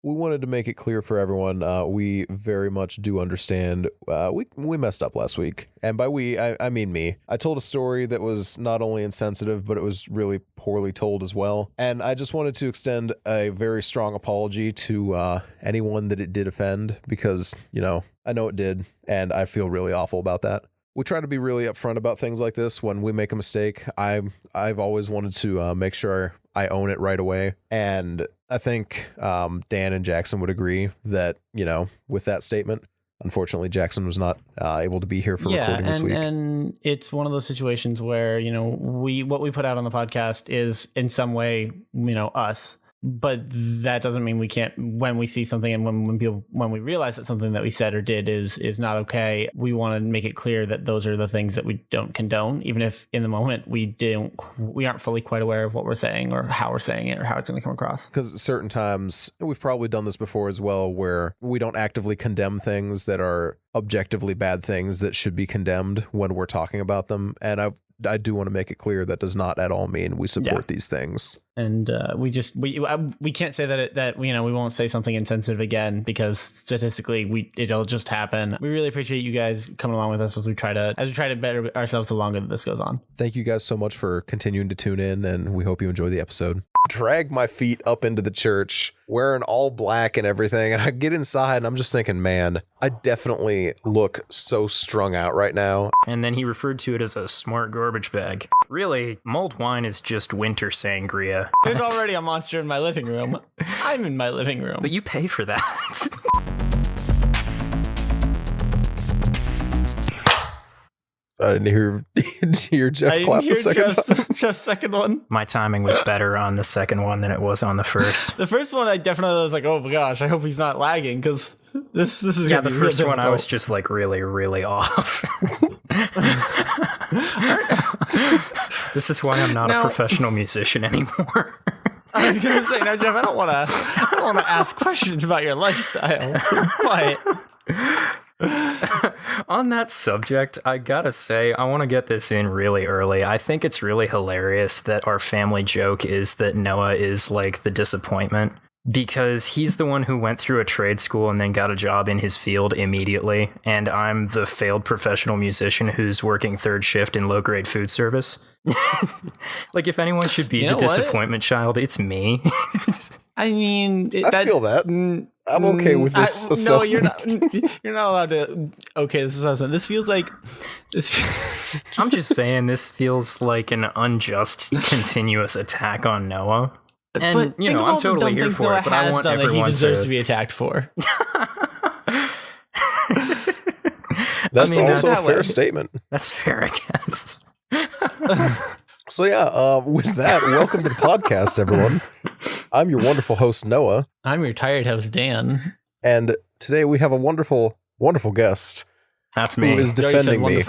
we wanted to make it clear for everyone, we very much do understand we messed up last week. And by we, I mean me. I told a story that was not only insensitive, but it was really poorly told as well. And I just wanted to extend a very strong apology to anyone that it did offend, because, I know it did, and I feel really awful about that. We try to be really upfront about things like this when we make a mistake. I've always wanted to make sure I own it right away. And I think Dan and Jackson would agree that, with that statement. Unfortunately, Jackson was not able to be here for recording this week. And it's one of those situations where, what we put out on the podcast is in some way, us. But that doesn't mean we can't, when we see something and when we realize that something that we said or did is not okay, we want to make it clear that those are the things that we don't condone, even if in the moment we aren't fully quite aware of what we're saying or how we're saying it or how it's going to come across. Because certain times, we've probably done this before as well, where we don't actively condemn things that are objectively bad things that should be condemned when we're talking about them. And I do want to make it clear that does not at all mean we support these things. And we can't say that we won't say something insensitive again, because statistically it'll just happen. We really appreciate you guys coming along with us as we try to better ourselves the longer that this goes on. Thank you guys so much for continuing to tune in, and we hope you enjoy the episode. Drag my feet up into the church wearing all black and everything, and I get inside and I'm just thinking, man, I definitely look so strung out right now. And then he referred to it as a smart garbage bag. Really, mulled wine is just winter sangria. There's already a monster in my living room. I'm in my living room. But you pay for that. I didn't hear Jeff clap the second time. Just second one. My timing was better on the second one than it was on the first. The first one I definitely was like, oh my gosh, I hope he's not lagging, because this is the first one I was just like really, really off. This is why I'm not a professional musician anymore. I was gonna say, now Jeff, I don't want to ask questions about your lifestyle, but on that subject, I gotta say, I want to get this in really early. I think it's really hilarious that our family joke is that Noah is like the disappointment, because he's the one who went through a trade school and then got a job in his field immediately, and I'm the failed professional musician who's working third shift in low-grade food service. Like, if anyone should be the disappointment child, it's me. I mean, I feel that. I'm okay with this assessment. No, you're not allowed to. Okay, this assessment. This feels like. I'm just saying, this feels like an unjust, continuous attack on Noah. And, but I'm totally here for it, but I want everyone that he deserves to be attacked for. That's also a fair statement. That's fair, I guess. So with that, welcome to the podcast, everyone. I'm your wonderful host, Noah. I'm your tired host, Dan. And today we have a wonderful, wonderful guest. That's me. Who is defending me.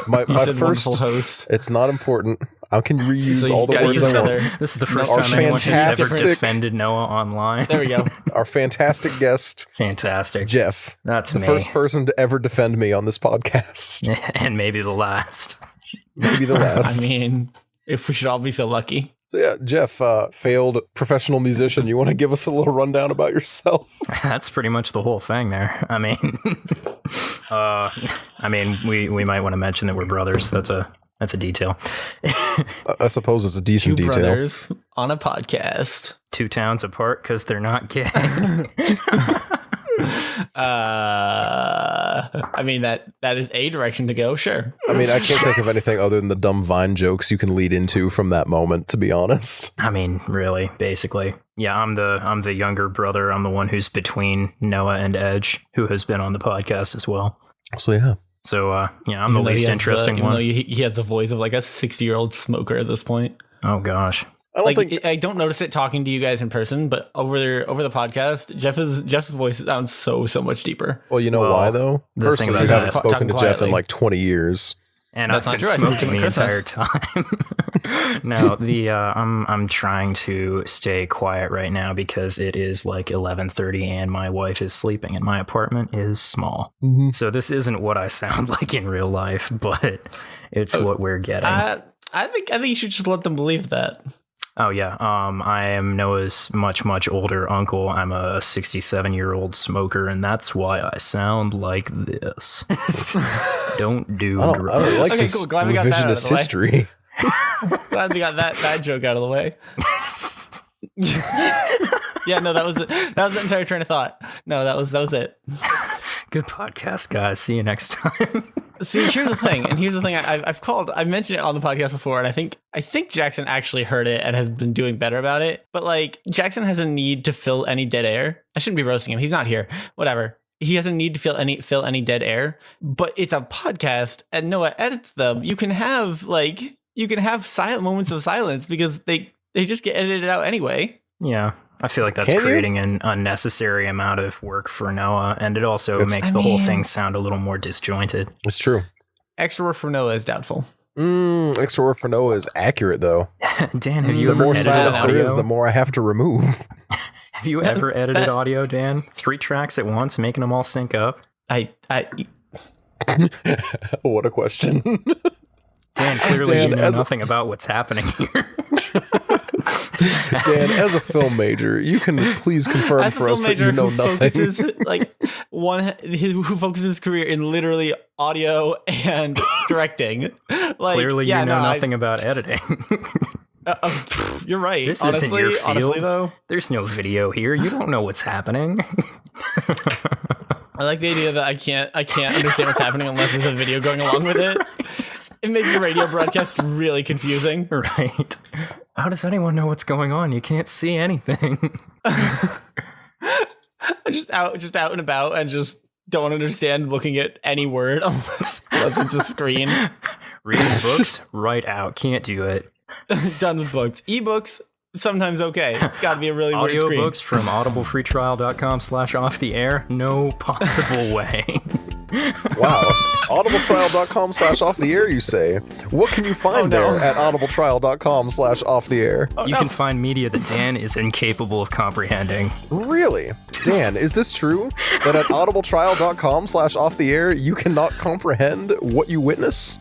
My first host. It's not important. I can reuse all the words I want. This is the first time anyone has ever defended Noah online. There we go. Our fantastic guest. Fantastic. Jeff. That's the first person to ever defend me on this podcast. And maybe the last. Maybe the last. I mean, if we should all be so lucky. So Jeff, failed professional musician. You want to give us a little rundown about yourself? That's pretty much the whole thing there. I mean, we might want to mention that we're brothers. That's a detail. I suppose it's a decent Two detail. Brothers on a podcast. 2 towns apart because they're not gay. I mean, that is a direction to go, sure. I mean, I can't think of anything other than the dumb Vine jokes you can lead into from that moment, to be honest. I mean, really, basically. Yeah, I'm the younger brother. I'm the one who's between Noah and Edge, who has been on the podcast as well. So yeah. So I'm the least interesting one. Even though he has the voice of like a 60-year-old smoker at this point. Oh gosh. I don't notice it talking to you guys in person, but over the podcast, Jeff's voice sounds so much deeper. Well, why though? Personally, I haven't spoken to Jeff in like 20 years, and I've been smoking the entire time. No, I'm trying to stay quiet right now because it is like 11:30 and my wife is sleeping, and my apartment is small. Mm-hmm. So this isn't what I sound like in real life, but it's what we're getting. I think you should just let them believe that. Oh yeah. I am Noah's much older uncle. I'm a 67-year-old smoker, and that's why I sound like this. Don't do I drugs. don't like Okay, this cool. Glad we got that out of revisionist the way. history. Glad we got that joke out of the way. Yeah, no, that was the entire train of thought. No, that was it. Good podcast, guys. See you next time. See, here's the thing, I've mentioned it on the podcast before, and I think Jackson actually heard it and has been doing better about it. But like, Jackson has a need to fill any dead air. I shouldn't be roasting him. He's not here. Whatever. He has a need to fill any dead air. But it's a podcast, and Noah edits them. You can have silent moments of silence because they just get edited out anyway. Yeah. I feel like that's Can you? creating an unnecessary amount of work for Noah, and it also makes the whole thing sound a little more disjointed. It's true. Extra work for Noah is doubtful. Extra work for Noah is accurate, though. Dan, have you The ever more edited silence there audio? is, the more I have to remove. Have you ever edited audio, Dan? 3 tracks at once, making them all sync up? What a question. Dan, clearly Dan, you know nothing about what's happening here. Dan, as a film major, you can please confirm As a for us film that major you know who nothing. focuses who focuses his career in literally audio and directing. Like, Clearly yeah, you know no, nothing about editing. You're right. This honestly, isn't your field. Honestly, though, There's no video here. You don't know what's happening. I like the idea that I can't understand what's happening unless there's a video going along with it. It makes the radio broadcast really confusing. Right. How does anyone know what's going on? You can't see anything. just out and about and just don't understand looking at any word unless it's a screen. Reading books, right out. Can't do it. Done with books. Ebooks, sometimes okay. Gotta be a really weird screen. Audiobooks from audiblefreetrial.com/off the air. No possible way. Wow. Audibletrial.com/off the air, you say? What can you find there at audibletrial.com/off the air? You can find media that Dan is incapable of comprehending. Really? Dan, is this true? That at audibletrial.com/off the air, you cannot comprehend what you witness?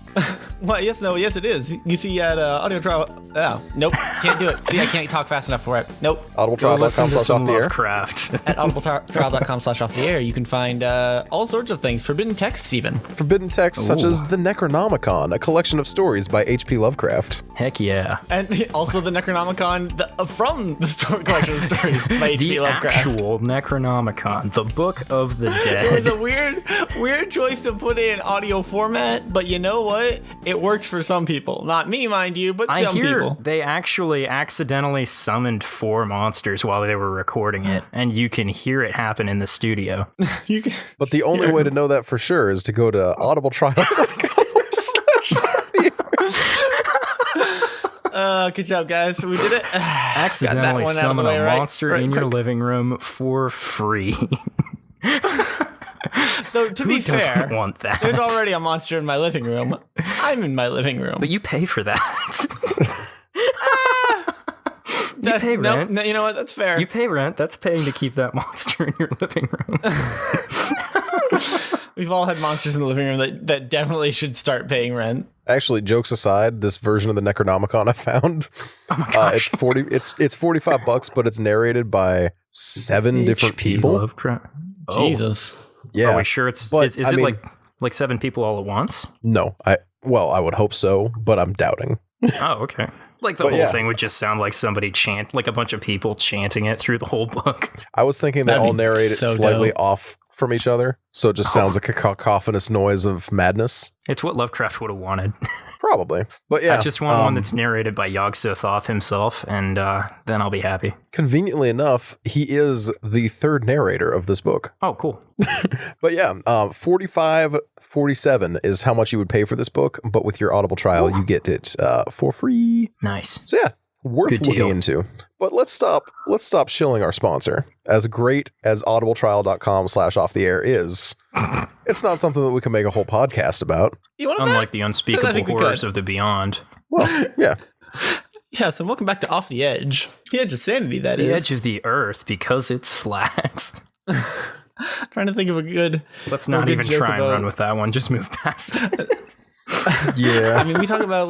Well, yes, it is. You see at Audio Trial. Oh, nope, can't do it. See, I can't talk fast enough for it. Nope. Go listen to some Audibletrial.com/off the air. Lovecraft. At audibletrial.com/off the air, you can find all sorts of things, forbidden texts even. Forbidden texts such as the Necronomicon, a collection of stories by H.P. Lovecraft. Heck yeah. And also the Necronomicon from the story collection of stories by H.P. The Lovecraft. actual Necronomicon, the Book of the It was Dead. a weird choice to put it in audio format, but you know what? It works for some people. Not me, mind you, but I some hear people. they actually accidentally summoned 4 monsters while they were recording it, and you can hear it happen in the studio. You can, But the only way to know that for sure is to go to audibletrial.com. good job, guys. We did it. Accidentally one out of the summon way, a right? monster Right in your quick. living room for free. Though, to be Who doesn't fair, want that? there's already a monster in my living room. I'm in my living room. But you pay for that. That- pay no, rent. No, you know what? That's fair. You pay rent. That's paying to keep that monster in your living room. We've all had monsters in the living room that definitely should start paying rent. Actually, jokes aside, this version of the Necronomicon I found, it's it's $45, but it's narrated by 7 different H.P. people. Lovecraft. Oh. Jesus. Yeah. Are we sure it's But, is I it mean- like 7 people all at once? No, I would hope so, but I'm doubting. Oh, okay. Like the But whole yeah. thing would just sound like somebody like a bunch of people chanting it through the whole book. I was thinking they That'd all be narrate it so slightly dope. off from each other, so it just sounds like a cacophonous noise of madness. It's what Lovecraft would have wanted. Probably. But yeah. I just want one that's narrated by Yog-Sothoth himself, and then I'll be happy. Conveniently enough, he is the 3rd narrator of this book. Oh, cool. But yeah, $45.47 is how much you would pay for this book, but with your Audible trial, you get it for free. Nice. So yeah, worth Good looking deal. into. But let's stop shilling our sponsor. As great as audibletrial.com/off the air is, it's not something that we can make a whole podcast about. You want to Unlike the I unspeakable think we horrors could. of the beyond. Well, yeah. Yes, and welcome back to Off the Edge. The Edge of Sanity, that The is. edge of the earth because it's flat. Trying to think of a good... Let's a not good even joke try and about- run with that one. Just move past it. Yeah. I mean, we talk about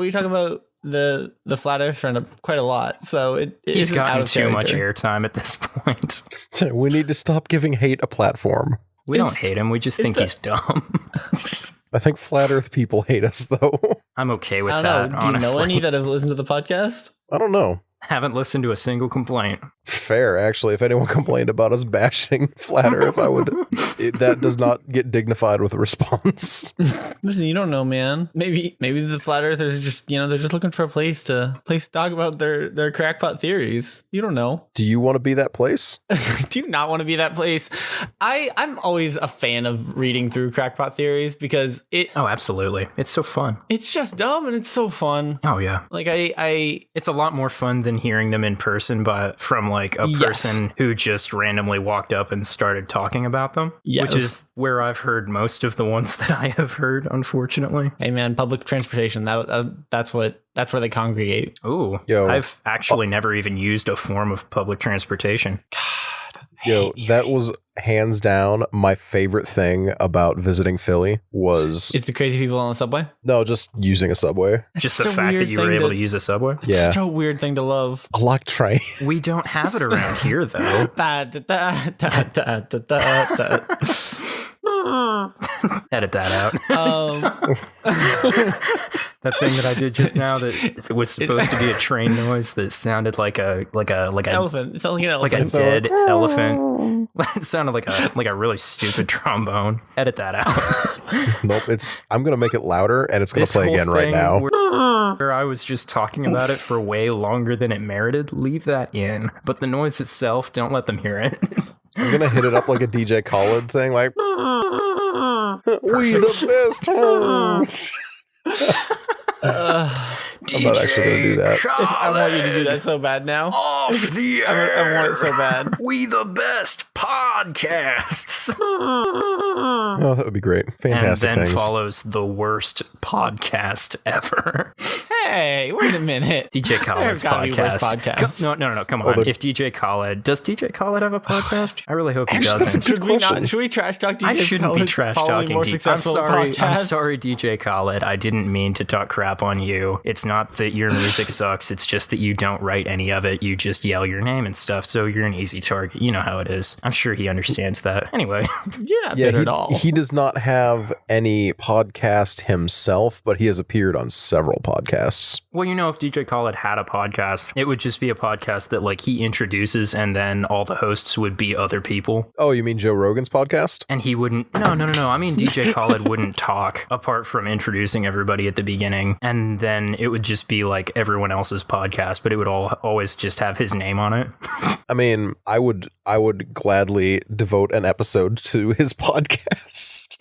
the flat earth friend quite a lot, so he's isn't out gotten of too much character. airtime at this point. We need to stop giving hate a platform. We don't hate him. We just think he's dumb. I think flat earth people hate us, though. I'm okay with I that, don't know. Do honestly. you know any that have listened to the podcast? I don't know. Haven't listened to a single complaint. Fair, actually. If anyone complained about us bashing flat earth, I would. That does not get dignified with a response. Listen, you don't know, man. Maybe the flat earthers are just, they're just looking for a place to talk about their crackpot theories. You don't know. Do you want to be that place? Do you not want to be that place? I'm always a fan of reading through crackpot theories because Oh, absolutely. It's so fun. it's just dumb and it's so fun. Oh, yeah. Like I It's a lot more fun than hearing them in person, but from like a Yes. person who just randomly walked up and started talking about them, Yes. which is where I've heard most of the ones that I have heard, unfortunately. hey man, public transportation, that's where they congregate. Ooh, Yo. I've actually never even used a form of public transportation. Yo, that was hands down my favorite thing about visiting Philly was It's the crazy people on the subway. no, just using a subway. Just It's the a fact that weird you were thing able to- to use a subway. It's Yeah. such a weird thing to love. A locked train. We don't have it around here, though. Da, da, da, da, da, da, da. Edit that out. That thing that I did just now that was supposed to be a train noise that sounded like a Elephant. It's like an like a elephant. dead elephant. It sounded like a really stupid trombone. Edit that out. Nope, I'm gonna make it louder and it's gonna This play whole again right thing now. Where I was just talking about it for way longer than it merited, leave that in. But the noise itself, don't let them hear it. I'm gonna hit it up like a DJ Khaled thing, like we the best. I'm not actually gonna do that. I want you to do that so bad now. Off the I want it so bad. We the best podcasts. Oh, that would be great. Fantastic and then things. follows the worst podcast ever. Hey, wait a minute. DJ Khaled's There's gotta be worse podcast. podcasts. No, come on. Although- If DJ Khaled, does DJ Khaled have a podcast? I really hope he Actually, that's a doesn't. good Should we question. not? Should we trash talk DJ I shouldn't be Khaled trash following talking. more I'm successful sorry. I'm podcasts? sorry, DJ Khaled. I didn't mean to talk crap on you. It's not that your music sucks. It's just that you don't write any of it. You just yell your name and stuff. So you're an easy target. You know how it is. I'm sure he understands that. Anyway, You're not Yeah, bitter at all. he does not have any podcast himself, but he has appeared on several podcasts. well, if DJ Khaled had a podcast, it would just be a podcast that like he introduces, and then all the hosts would be other people. Oh, you mean Joe Rogan's podcast? And he wouldn't. No. I mean, DJ Khaled wouldn't talk apart from introducing everybody at the beginning, and then it would just be like everyone else's podcast, but it would always just have his name on it. I mean, I would gladly devote an episode to his podcast.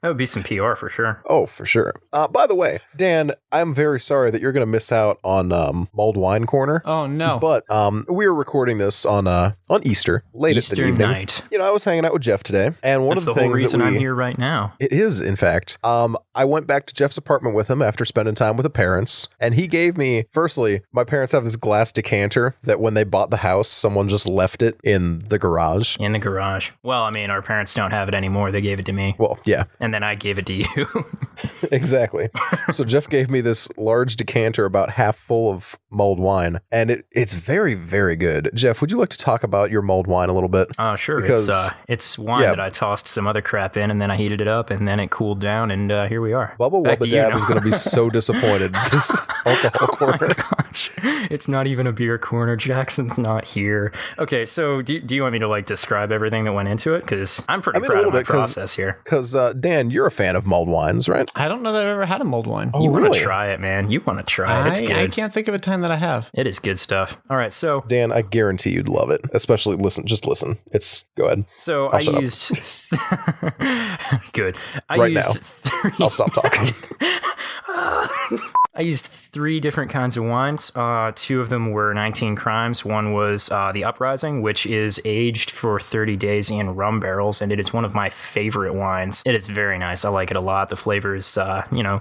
That would be some PR for sure. Oh, for sure. By the way, Dan, I'm very sorry that you're going to miss out on Mulled Wine Corner. Oh no. But we were recording this on Easter, late at the Easter evening. night. I was hanging out with Jeff today, and one That's of the the whole things reason that I'm here right now. It is, in fact. I went back to Jeff's apartment with him after spending time with the parents, and he gave me, firstly, my parents have this glass decanter that when they bought the house, someone just left it in the garage. In the garage. Well, I mean, our parents don't have it anymore. They gave it to me. Well, yeah, And then I gave it to you. exactly. So Jeff gave me this large decanter about half full of mulled wine, and it's very, very good. Jeff, would you like to talk about your mulled wine a little bit? Oh, sure. Because- It's wine yeah. that I tossed some other crap in, and then I heated it up, and then it cooled down, and here we are. Bubba Back to Wubba you Dad now. is going to be so disappointed in this alcohol Oh my corner. gosh. It's not even a beer corner. Jackson's not here. Okay, so do you want me to like describe everything that went into it? Because I'm pretty I mean, a proud little of my bit, 'cause- process here. Because, Dan, you're a fan of mulled wines, right? I don't know that I've ever had a mulled wine. Oh, You want really? to try it, man. You want to try it. It's good. I can't think of a time that I have. It is good stuff. All right, so Dan, I guarantee you'd love it. Especially just listen. Go ahead. I shut up. used good. I Right used now. 3 I'll stop talking. I used 3 different kinds of wines. 2 of them were 19 Crimes. One was the Uprising, which is aged for 30 days in rum barrels, and it is one of my favorite wines. It is very nice. I like it a lot. The flavor is,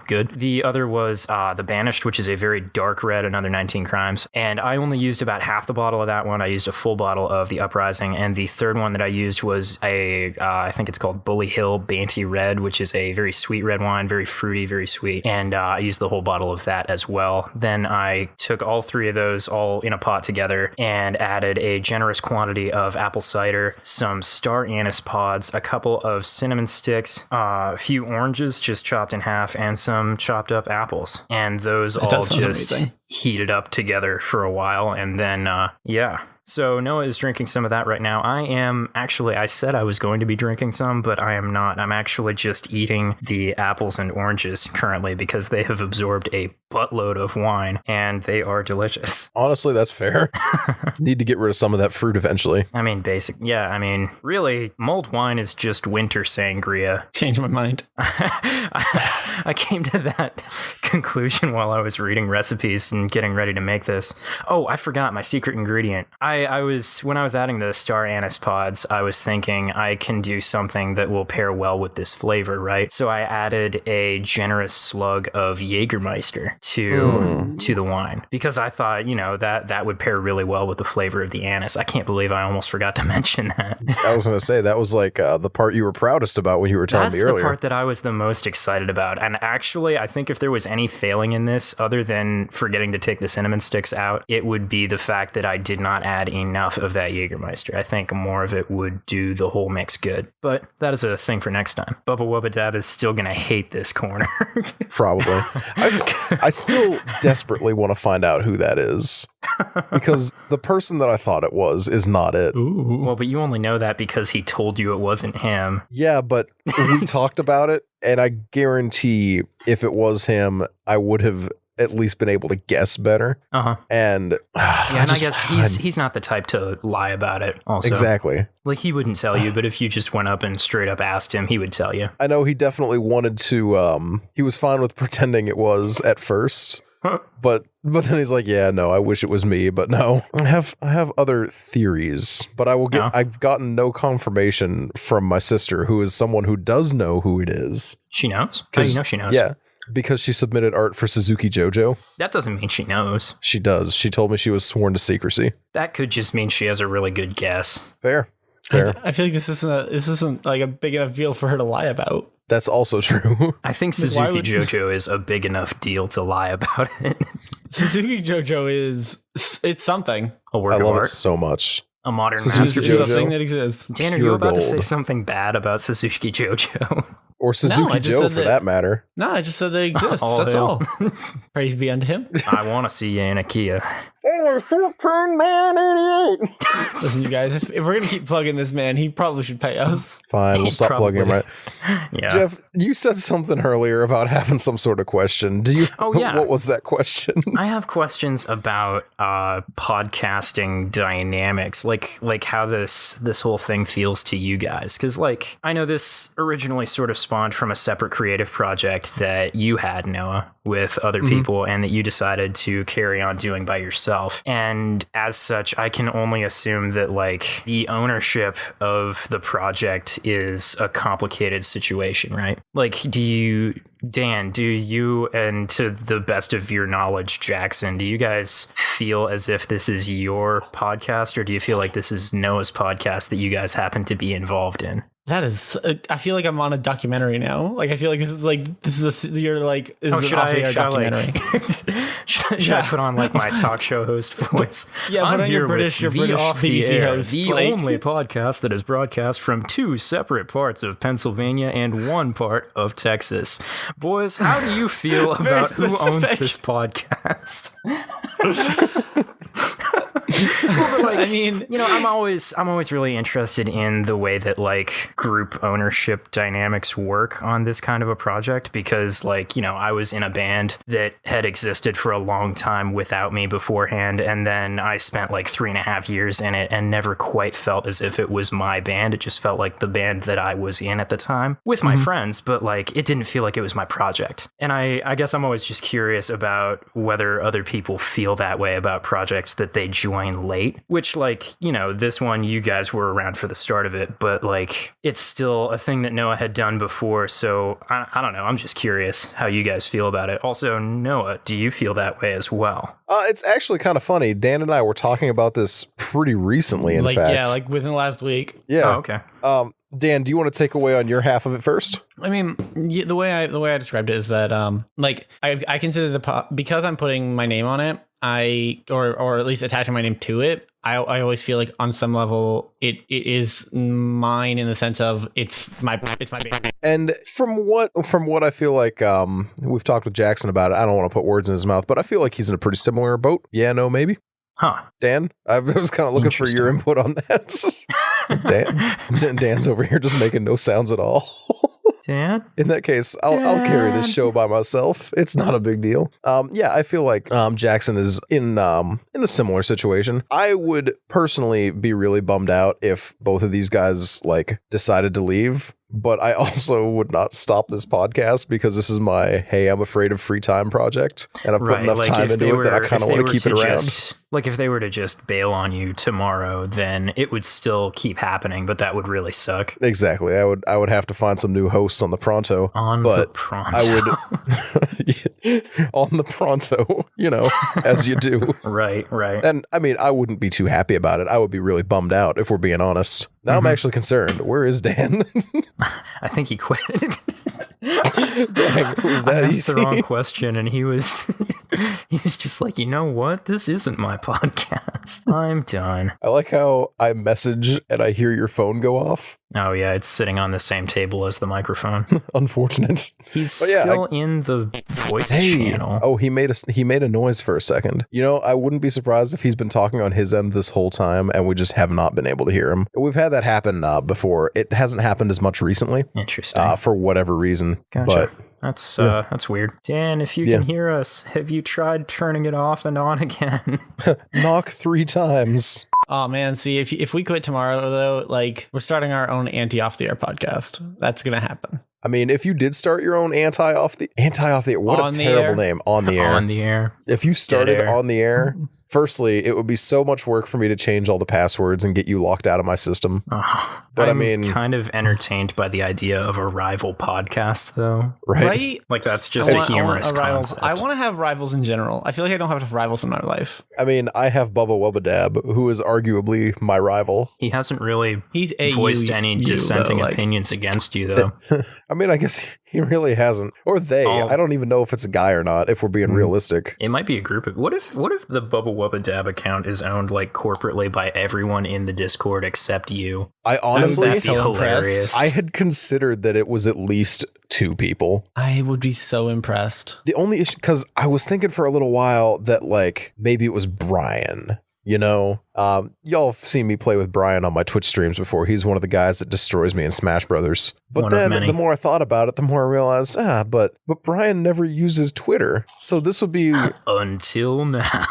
good. The other was the Banished, which is a very dark red, another 19 Crimes. And I only used about half the bottle of that one. I used a full bottle of the Uprising, and the third one that I used was I think it's called Bully Hill Banty Red, which is a very sweet red wine, very fruity, very sweet. And I used the whole bottle of that as well. Then I took all 3 of those all in a pot together and added a generous quantity of apple cider, some star anise pods, a couple of cinnamon sticks, a few oranges just chopped in half, and some chopped up apples. And those all just heated up together for a while. And then, So Noah is drinking some of that right now. I said I was going to be drinking some, but I am not. I'm actually just eating the apples and oranges currently because they have absorbed a buttload of wine and they are delicious. Honestly, that's fair. Need to get rid of some of that fruit eventually. I mean, really, mulled wine is just winter sangria. Changed my mind. I came to that conclusion while I was reading recipes and getting ready to make this. Oh, I forgot my secret ingredient. When I was adding the star anise pods, I was thinking I can do something that will pair well with this flavor, right? So I added a generous slug of Jägermeister to the wine because I thought, that would pair really well with the flavor of the anise. I can't believe I almost forgot to mention that. I was going to say that was like the part you were proudest about when you were telling me earlier. That's the part that I was the most excited about. And actually, I think if there was any failing in this, other than forgetting to take the cinnamon sticks out, it would be the fact that I did not add enough of that Jägermeister. I think more of it would do the whole mix good. But that is a thing for next time. Bubba Wubba Dab is still going to hate this corner. Probably. I still desperately want to find out who that is. Because the person that I thought it was is not it. Ooh. Well, but you only know that because he told you it wasn't him. Yeah, but we talked about it, and I guarantee if it was him, I would have at least been able to guess better. And I guess he's not the type to lie about it also. Exactly. Like he wouldn't tell you, but if you just went up and straight up asked him, he would tell you. I know he definitely wanted to he was fine with pretending it was at first. But then he's like, yeah, no, I wish it was me, but no. I have other theories, but I've gotten no confirmation from my sister, who is someone who does know who it is. She knows? How do you know she knows? Yeah. Because she submitted art for Suzuki JoJo. That doesn't mean she knows. She does. She told me she was sworn to secrecy. That could just mean she has a really good guess. Fair. I feel like this isn't like a big enough deal for her to lie about. That's also true. I think Suzuki JoJo is a big enough deal to lie about it. Suzuki JoJo it's something. A work of art. I love it so much. A modern Suzuki masterpiece. It's a thing that exists. Dan, are you about to say something bad about Suzuki JoJo? Or Suzuki Joe, for that matter. No, I just said that it exists. That's all. Praise be unto him. I want to see you in a Kia. Oh, 14 man 88. Listen, you guys, if we're going to keep plugging this man, he probably should pay us. Fine, we'll stop plugging him, right? Yeah. Jeff, you said something earlier about having some sort of question. Do you? Oh, yeah. What was that question? I have questions about podcasting dynamics, like how this whole thing feels to you guys. Because, like, I know this originally sort of spawned from a separate creative project that you had, Noah, with other people, and that you decided to carry on doing by yourself. And as such, I can only assume that, like, the ownership of the project is a complicated situation, right? Like, Dan, do you, and to the best of your knowledge, Jackson, do you guys feel as if this is your podcast, or do you feel like this is Noah's podcast that you guys happen to be involved in? That is, I feel like I'm on a documentary now. Like, I feel like you're like, this is an off-the-air documentary. Should I put on like my talk show host voice? Yeah, put on your British BBC host. The only podcast that is broadcast from 2 separate parts of Pennsylvania and 1 part of Texas. Boys, how do you feel about who owns this podcast? Well, like, I mean, I'm always really interested in the way that like group ownership dynamics work on this kind of a project, because like, I was in a band that had existed for a long time without me beforehand, and then I spent like 3.5 years in it and never quite felt as if it was my band. It just felt like the band that I was in at the time with my friends, but like it didn't feel like it was my project. And I guess I'm always just curious about whether other people feel that way about projects that they join late, which like, this one, you guys were around for the start of it, but like it's still a thing that Noah had done before. So I don't know. I'm just curious how you guys feel about it. Also, Noah, do you feel that way as well? It's actually kind of funny. Dan and I were talking about this pretty recently, in fact. Yeah, like within the last week. Yeah. Oh, okay. Dan, do you want to take away on your half of it first? I mean, the way I described it is that like I consider because I'm putting my name on it, or at least attaching my name to it. I always feel like on some level it is mine in the sense of it's my baby. And from what I feel like, we've talked with Jackson about it. I don't want to put words in his mouth, but I feel like he's in a pretty similar boat. Yeah, no, maybe. Huh. Dan, I was kind of looking for your input on that. Dan's over here just making no sounds at all. Dan? In that case, I'll carry this show by myself. It's not a big deal. Yeah, I feel like Jackson is in a similar situation. I would personally be really bummed out if both of these guys like decided to leave. But I also would not stop this podcast because this is my, hey, I'm afraid of free time project. And I've put enough time into it that I kind of want to keep it around. Like if they were to just bail on you tomorrow, then it would still keep happening, but that would really suck. Exactly. I would have to find some new hosts on the Pronto. On the Pronto. I would on the Pronto, as you do. Right. And I mean, I wouldn't be too happy about it. I would be really bummed out if we're being honest. Now I'm actually concerned. Where is Dan? I think he quit. Dang, was that I asked easy? the wrong question, and he was just like, you know what? This isn't my podcast. I'm done. I like how I message and I hear your phone go off. Oh yeah, it's sitting on the same table as the microphone. Unfortunate. He's still in the voice channel. Oh, he made a noise for a second. I wouldn't be surprised if he's been talking on his end this whole time and we just have not been able to hear him. We've had that happen before. It hasn't happened as much recently. Interesting. For whatever reason. Gotcha. But that's weird. Dan, if you can hear us, have you tried turning it off and on again? Knock 3 times. Oh man, see if we quit tomorrow though, like we're starting our own anti-off the air podcast. That's gonna happen. I mean, if you did start your own anti-off the air, what on a terrible name. On the air. On the air. If you started air. on the air, firstly, it would be so much work for me to change all the passwords and get you locked out of my system. But I'm kind of entertained by the idea of a rival podcast, though. Right? Like that's just a humorous concept. I want to have rivals in general. I feel like I don't have enough rivals in my life. I mean, I have Bubba Wubba Dab, who is arguably my rival. He hasn't really He's voiced any dissenting opinions against you, though. I mean, I guess he really hasn't. Or they. I don't even know if it's a guy or not, if we're being realistic. It might be a group of... What if the Bubba Wubba Dab account is owned like corporately by everyone in the Discord except you? I honestly... That'd be hilarious. I had considered that it was at least 2 people. I would be so impressed. The only issue... Because I was thinking for a little while that like maybe it was Brian... y'all have seen me play with Brian on my Twitch streams before. He's one of the guys that destroys me in Smash Brothers. But then the more I thought about it, the more I realized, but Brian never uses Twitter. So this would be... Until now.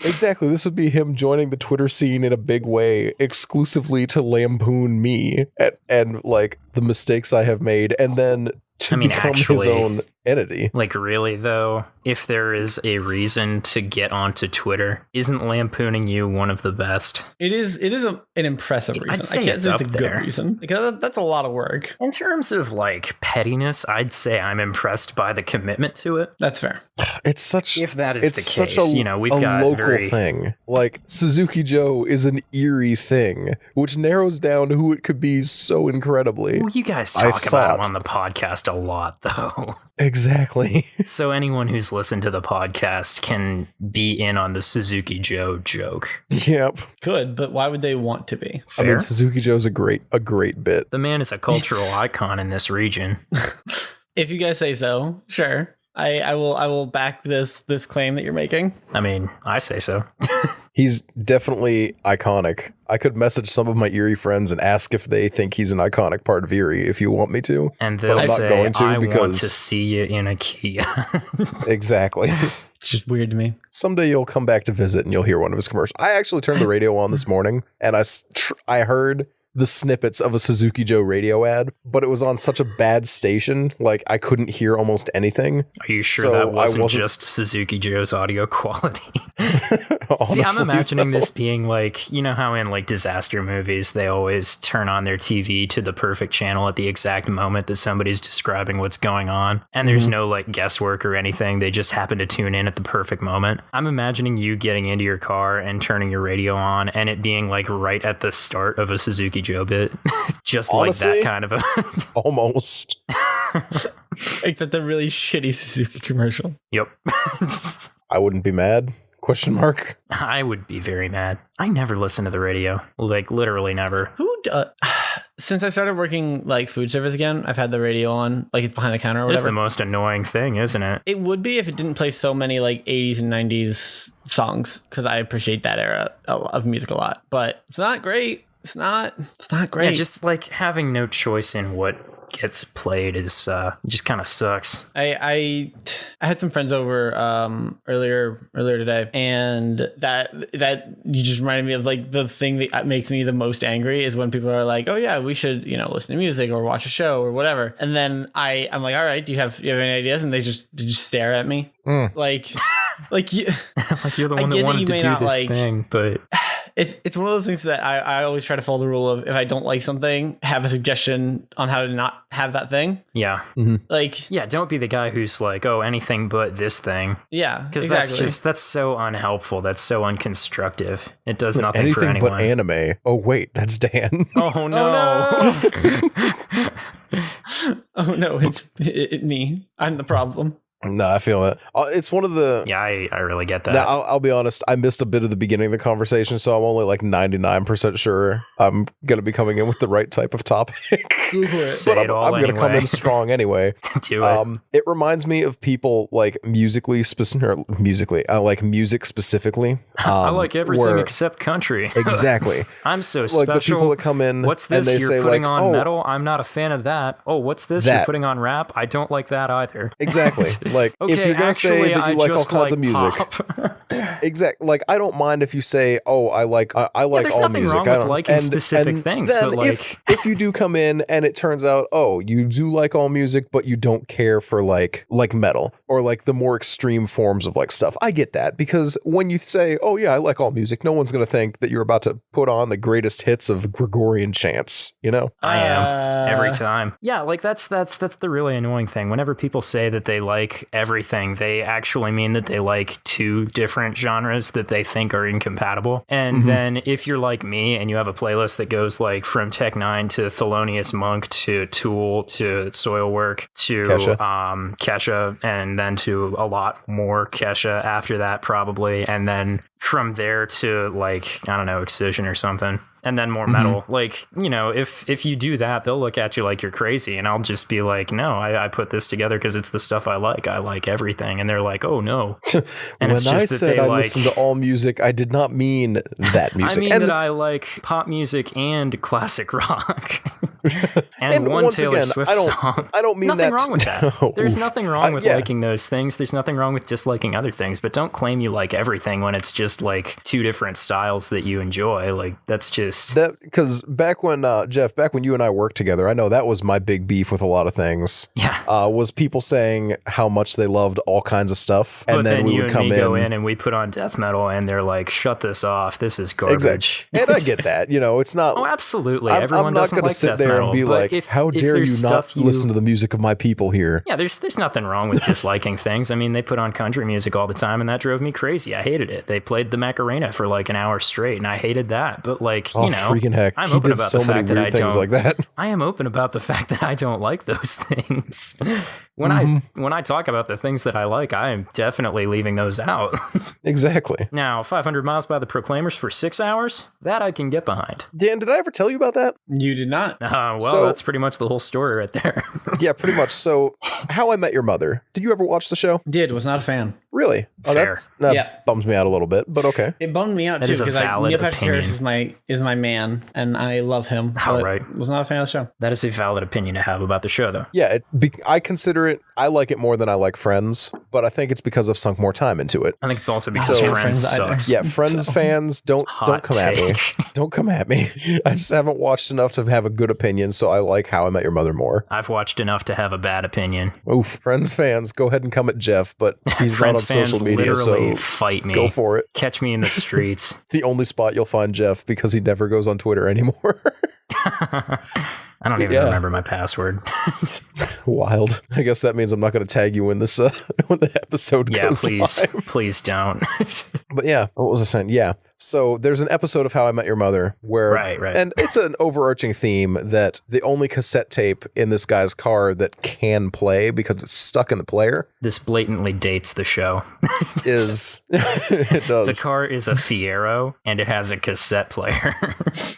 Exactly. This would be him joining the Twitter scene in a big way, exclusively to lampoon me and like the mistakes I have made, and then to become his own entity. Like really though, if there is a reason to get onto Twitter, isn't lampooning you one of the best? It is an impressive reason. I'd say it's a good reason because that's a lot of work. In terms of like pettiness, I'd say I'm impressed by the commitment to it. That's fair. It's such if that is it's the case, such we've got local thing. Like Suzuki Joe is an eerie thing, which narrows down who it could be so incredibly. Well, you guys talk about him on the podcast a lot, though. Exactly. So anyone who's listened to the podcast can be in on the Suzuki Joe joke. Yep. Good, but why would they want to be? Fair? I mean, Suzuki Joe's a great bit. The man is a cultural icon in this region. If you guys say so, sure. I will back this claim that you're making. I mean, I say so. He's definitely iconic. I could message some of my Erie friends and ask if they think he's an iconic part of Erie if you want me to. And they'll say, I want to see you in a Kia. Exactly. It's just weird to me. Someday you'll come back to visit and you'll hear one of his commercials. I actually turned the radio on this morning and I heard the snippets of a Suzuki Joe radio ad, but it was on such a bad station, like I couldn't hear almost anything. Are you sure that wasn't just Suzuki Joe's audio quality? See, I'm imagining this being like, you know how in like disaster movies, they always turn on their TV to the perfect channel at the exact moment that somebody's describing what's going on. And there's no like guesswork or anything. They just happen to tune in at the perfect moment. I'm imagining you getting into your car and turning your radio on and it being like right at the start of a Suzuki Joe bit, just Honestly, like that kind of a. Almost. Except a really shitty Suzuki commercial. Yep. I wouldn't be mad. Question mark. I would be very mad. I never listen to the radio, like literally never. Who does? Since I started working like food service again, I've had the radio on, like it's behind the counter or It's whatever. the most annoying thing, isn't it? It would be if it didn't play so many like 80s and 90s songs, because I appreciate that era of music a lot. But it's not great. It's not great. Yeah, just like having no choice in what gets played is just kind of sucks. I had some friends over earlier today, and that you just reminded me of like the thing that makes me the most angry is when people are like, oh yeah, we should listen to music or watch a show or whatever, and then I'm like, all right, do you have any ideas? And they just stare at me like you like you're the one that wanted to do this thing, but it's one of those things that I always try to follow the rule of, if I don't like something, have a suggestion on how to not have that thing. Yeah. Like, yeah, don't be the guy who's like, oh, anything but this thing. Yeah, because exactly. that's so unhelpful. That's so unconstructive. It does nothing Anything for anyone. but anime. Oh wait, that's Dan. Oh no. Oh no, it's me. I'm the problem. No, I feel it. It's one of the. Yeah, I really get that. Now, I'll be honest. I missed a bit of the beginning of the conversation, so I'm only like 99% sure I'm going to be coming in with the right type of topic. Say it all I'm going to come anyway. in strong anyway. Do it. It reminds me of people like music specifically. I like everything where- except country. Exactly. I'm so Like special. the people that come in. What's and this? they You're say putting like, on oh, metal? I'm not a fan of that. Oh, what's this? You're That. putting on rap? I don't like that either. Exactly. Like Okay, if you're gonna say actually, that you I like all just kinds of like music, pop. exactly. Like I don't mind if you say, "Oh, I like there's all nothing music." wrong I with don't, liking specific things, then but, like- if you do come in and it turns out, oh, you do like all music, but you don't care for like metal or like the more extreme forms of like stuff, I get that, because when you say, "Oh yeah, I like all music," no one's gonna think that you're about to put on the greatest hits of Gregorian chants. I am every time. Yeah, like that's the really annoying thing. Whenever people say that they like everything, they actually mean that they like two different genres that they think are incompatible. And then if you're like me and you have a playlist that goes like from Tech Nine to Thelonious Monk to Tool to Soilwork to Kesha, and then to a lot more Kesha after that probably, and then from there to like, I don't know, Excision or something, and then more metal. Like, if you do that, they'll look at you like you're crazy, and I'll just be like, no, I put this together because it's the stuff I like everything. And they're like, oh no. And when it's just I that said they I like, listen to all music, I did not mean that music. I mean and that I like pop music and classic rock. and one once Taylor again, Swift song. I don't mean nothing that. wrong with that. No. There's nothing wrong with yeah. liking those things. There's nothing wrong with disliking other things, but don't claim you like everything when it's just like two different styles that you enjoy. Like that's just that, because back when Jeff, back when you and I worked together, I know that was my big beef with a lot of things. Yeah. Was people saying how much they loved all kinds of stuff, But and then we you would and come me go in and we put on death metal, and they're like, "Shut this off! This is garbage." Exactly. And I get that. It's not. Oh, absolutely. I'm Everyone not doesn't going to like sit death there metal, and be but like, if, "How if dare you there's not stuff you... listen to the music of my people here?" Yeah, there's nothing wrong with disliking things. I mean, they put on country music all the time, and that drove me crazy. I hated it. They played the Macarena for like an hour straight, and I hated that. But like, Oh, freaking heck! I'm He open did about so the many fact that weird I things don't like that. I am open about the fact that I don't like those things. When I talk about the things that I like, I am definitely leaving those out. Exactly. Now, 500 Miles by the Proclaimers for 6 hours, that I can get behind. Dan, did I ever tell you about that? You did not. Well, So- that's pretty much the whole story right there. Yeah, pretty much. So, How I Met Your Mother. Did you ever watch the show? Was not a fan. Really? Fair. That Yeah. bums me out a little bit, but okay. It bummed me out That too is a because valid Neil Patrick Harris opinion. is my man, and I love him. All but right. Was not a fan of the show. That is a valid opinion to have about the show, though. Yeah, I consider it. I like it more than I like Friends, but I think it's because I've sunk more time into it. I think it's also because So- Friends Friends, I- sucks. Yeah, Friends fans, don't Hot come at me. take. Don't come at me. I just haven't watched enough to have a good opinion, so I like How I Met Your Mother more. I've watched enough to have a bad opinion. Oof, Friends fans, go ahead and come at Jeff, but he's not Friends on fans social media, literally so fight me. go for it. Catch me in the streets. The only spot you'll find Jeff because he never goes on Twitter anymore. I don't even Yeah. remember my password. Wild. I guess that means I'm not going to tag you when this when the episode Yeah, goes please, live. please don't. But yeah, what was I saying? Yeah. So there's an episode of How I Met Your Mother where, Right. and it's an overarching theme that the only cassette tape in this guy's car that can play because it's stuck in the player This blatantly dates the show. is, it does. The car is a Fiero and it has a cassette player.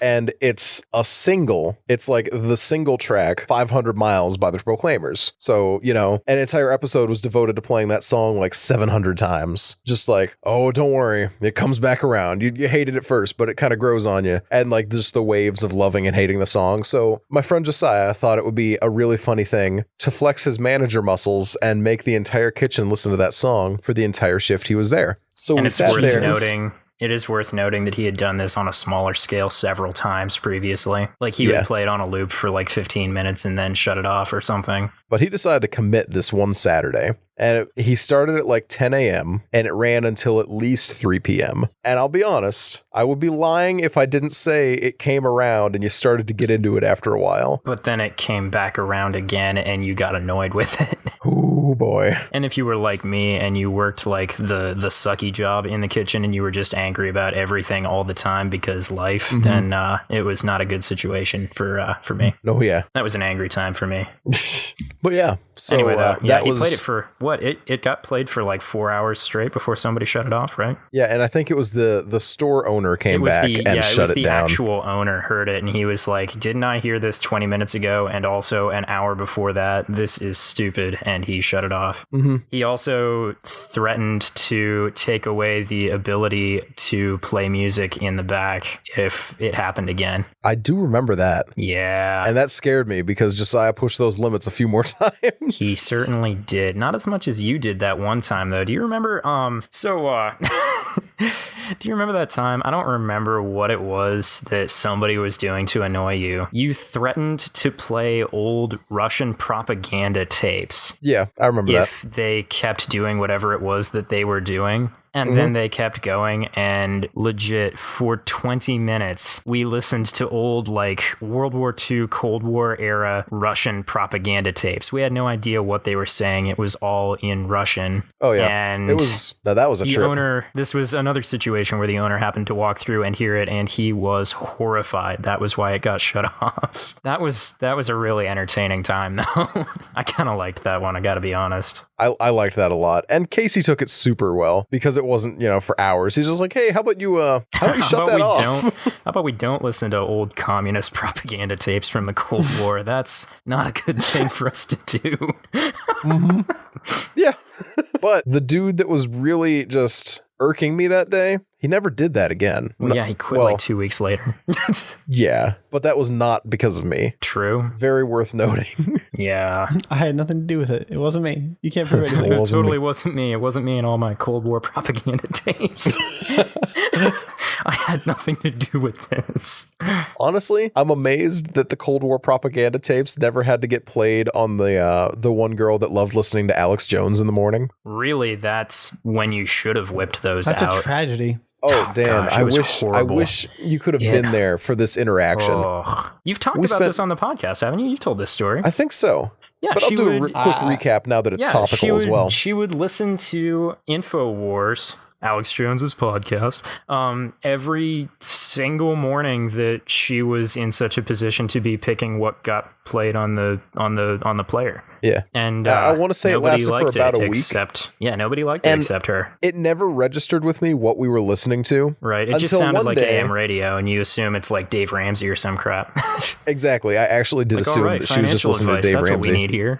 And it's a single. It's like the single track 500 Miles by the Proclaimers. So, you know, an entire episode was devoted to playing that song like 700 times. Just like, oh, don't worry, it comes back around. You hated it first, but it kind of grows on you. And like just the waves of loving and hating the song. So my friend Josiah thought it would be a really funny thing to flex his manager muscles and make the entire kitchen listen to that song for the entire shift he was there. So And we it's sat worth there. noting. It is worth noting that he had done this on a smaller scale several times previously. Like he would play it on a loop for like 15 minutes and then shut it off or something. But he decided to commit this one Saturday. And he started at like 10 a.m. and it ran until at least 3 p.m. And I'll be honest, I would be lying if I didn't say it came around and you started to get into it after a while. But then it came back around again and you got annoyed with it. Ooh, boy. And if you were like me and you worked like the sucky job in the kitchen and you were just angry about everything all the time because life, then it was not a good situation for me. No, yeah. That was an angry time for me. But yeah. So anyway, though, yeah, that he was... played it for what? It got played for like 4 hours straight before somebody shut it off, right? Yeah, and I think it was the store owner came back and shut it down. The actual owner heard it and he was like, "Didn't I hear this 20 minutes ago? And also an hour before that. This is stupid," and he shut it off. He also threatened to take away the ability to play music in the back if it happened again. I do remember that. Yeah. And that scared me because Josiah pushed those limits a few more times. He certainly did. Not as much as you did that one time, though. Do you remember? Do you remember that time? I don't remember what it was that somebody was doing to annoy you. You threatened to play old Russian propaganda tapes. Yeah, I remember that. If they kept doing whatever it was that they were doing. And then they kept going, and legit for 20 minutes, we listened to old like World War II, Cold War era Russian propaganda tapes. We had no idea what they were saying. It was all in Russian. Oh yeah, and that was a the trip. Owner. This was another situation where the owner happened to walk through and hear it, and he was horrified. That was why it got shut off. That was a really entertaining time, though. I kind of liked that one. I got to be honest. I liked that a lot, and Casey took it super well because it wasn't, for hours. He's just like, hey, how about you shut that off? How about we don't listen to old communist propaganda tapes from the Cold War? That's not a good thing for us to do. Yeah. But the dude that was really just irking me that day, he never did that again. Well, yeah, he quit like 2 weeks later. Yeah, but that was not because of me. True. Very worth noting. Yeah. I had nothing to do with it. It wasn't me. You can't prove anything. It totally wasn't me. It wasn't me and all my Cold War propaganda tapes. I had nothing to do with this. Honestly, I'm amazed that the Cold War propaganda tapes never had to get played on the one girl that loved listening to Alex Jones in the morning. Really, that's when you should have whipped those out. That's a tragedy. Oh, damn. Gosh, I wish you could have been there for this interaction. Oh. You've talked about this on the podcast, haven't you? You've told this story. I think so. Yeah, but I'll do a quick recap now that it's topical as well. She would listen to InfoWars, Alex Jones's podcast, every single morning that she was in such a position to be picking what got played on the player. Yeah. And I want to say it lasted for about a week. Nobody liked it except her. It never registered with me what we were listening to. Right. It just sounded like AM radio, and you assume it's like Dave Ramsey or some crap. Exactly. I actually did assume that she was just listening to Dave Ramsey. That's what we need here.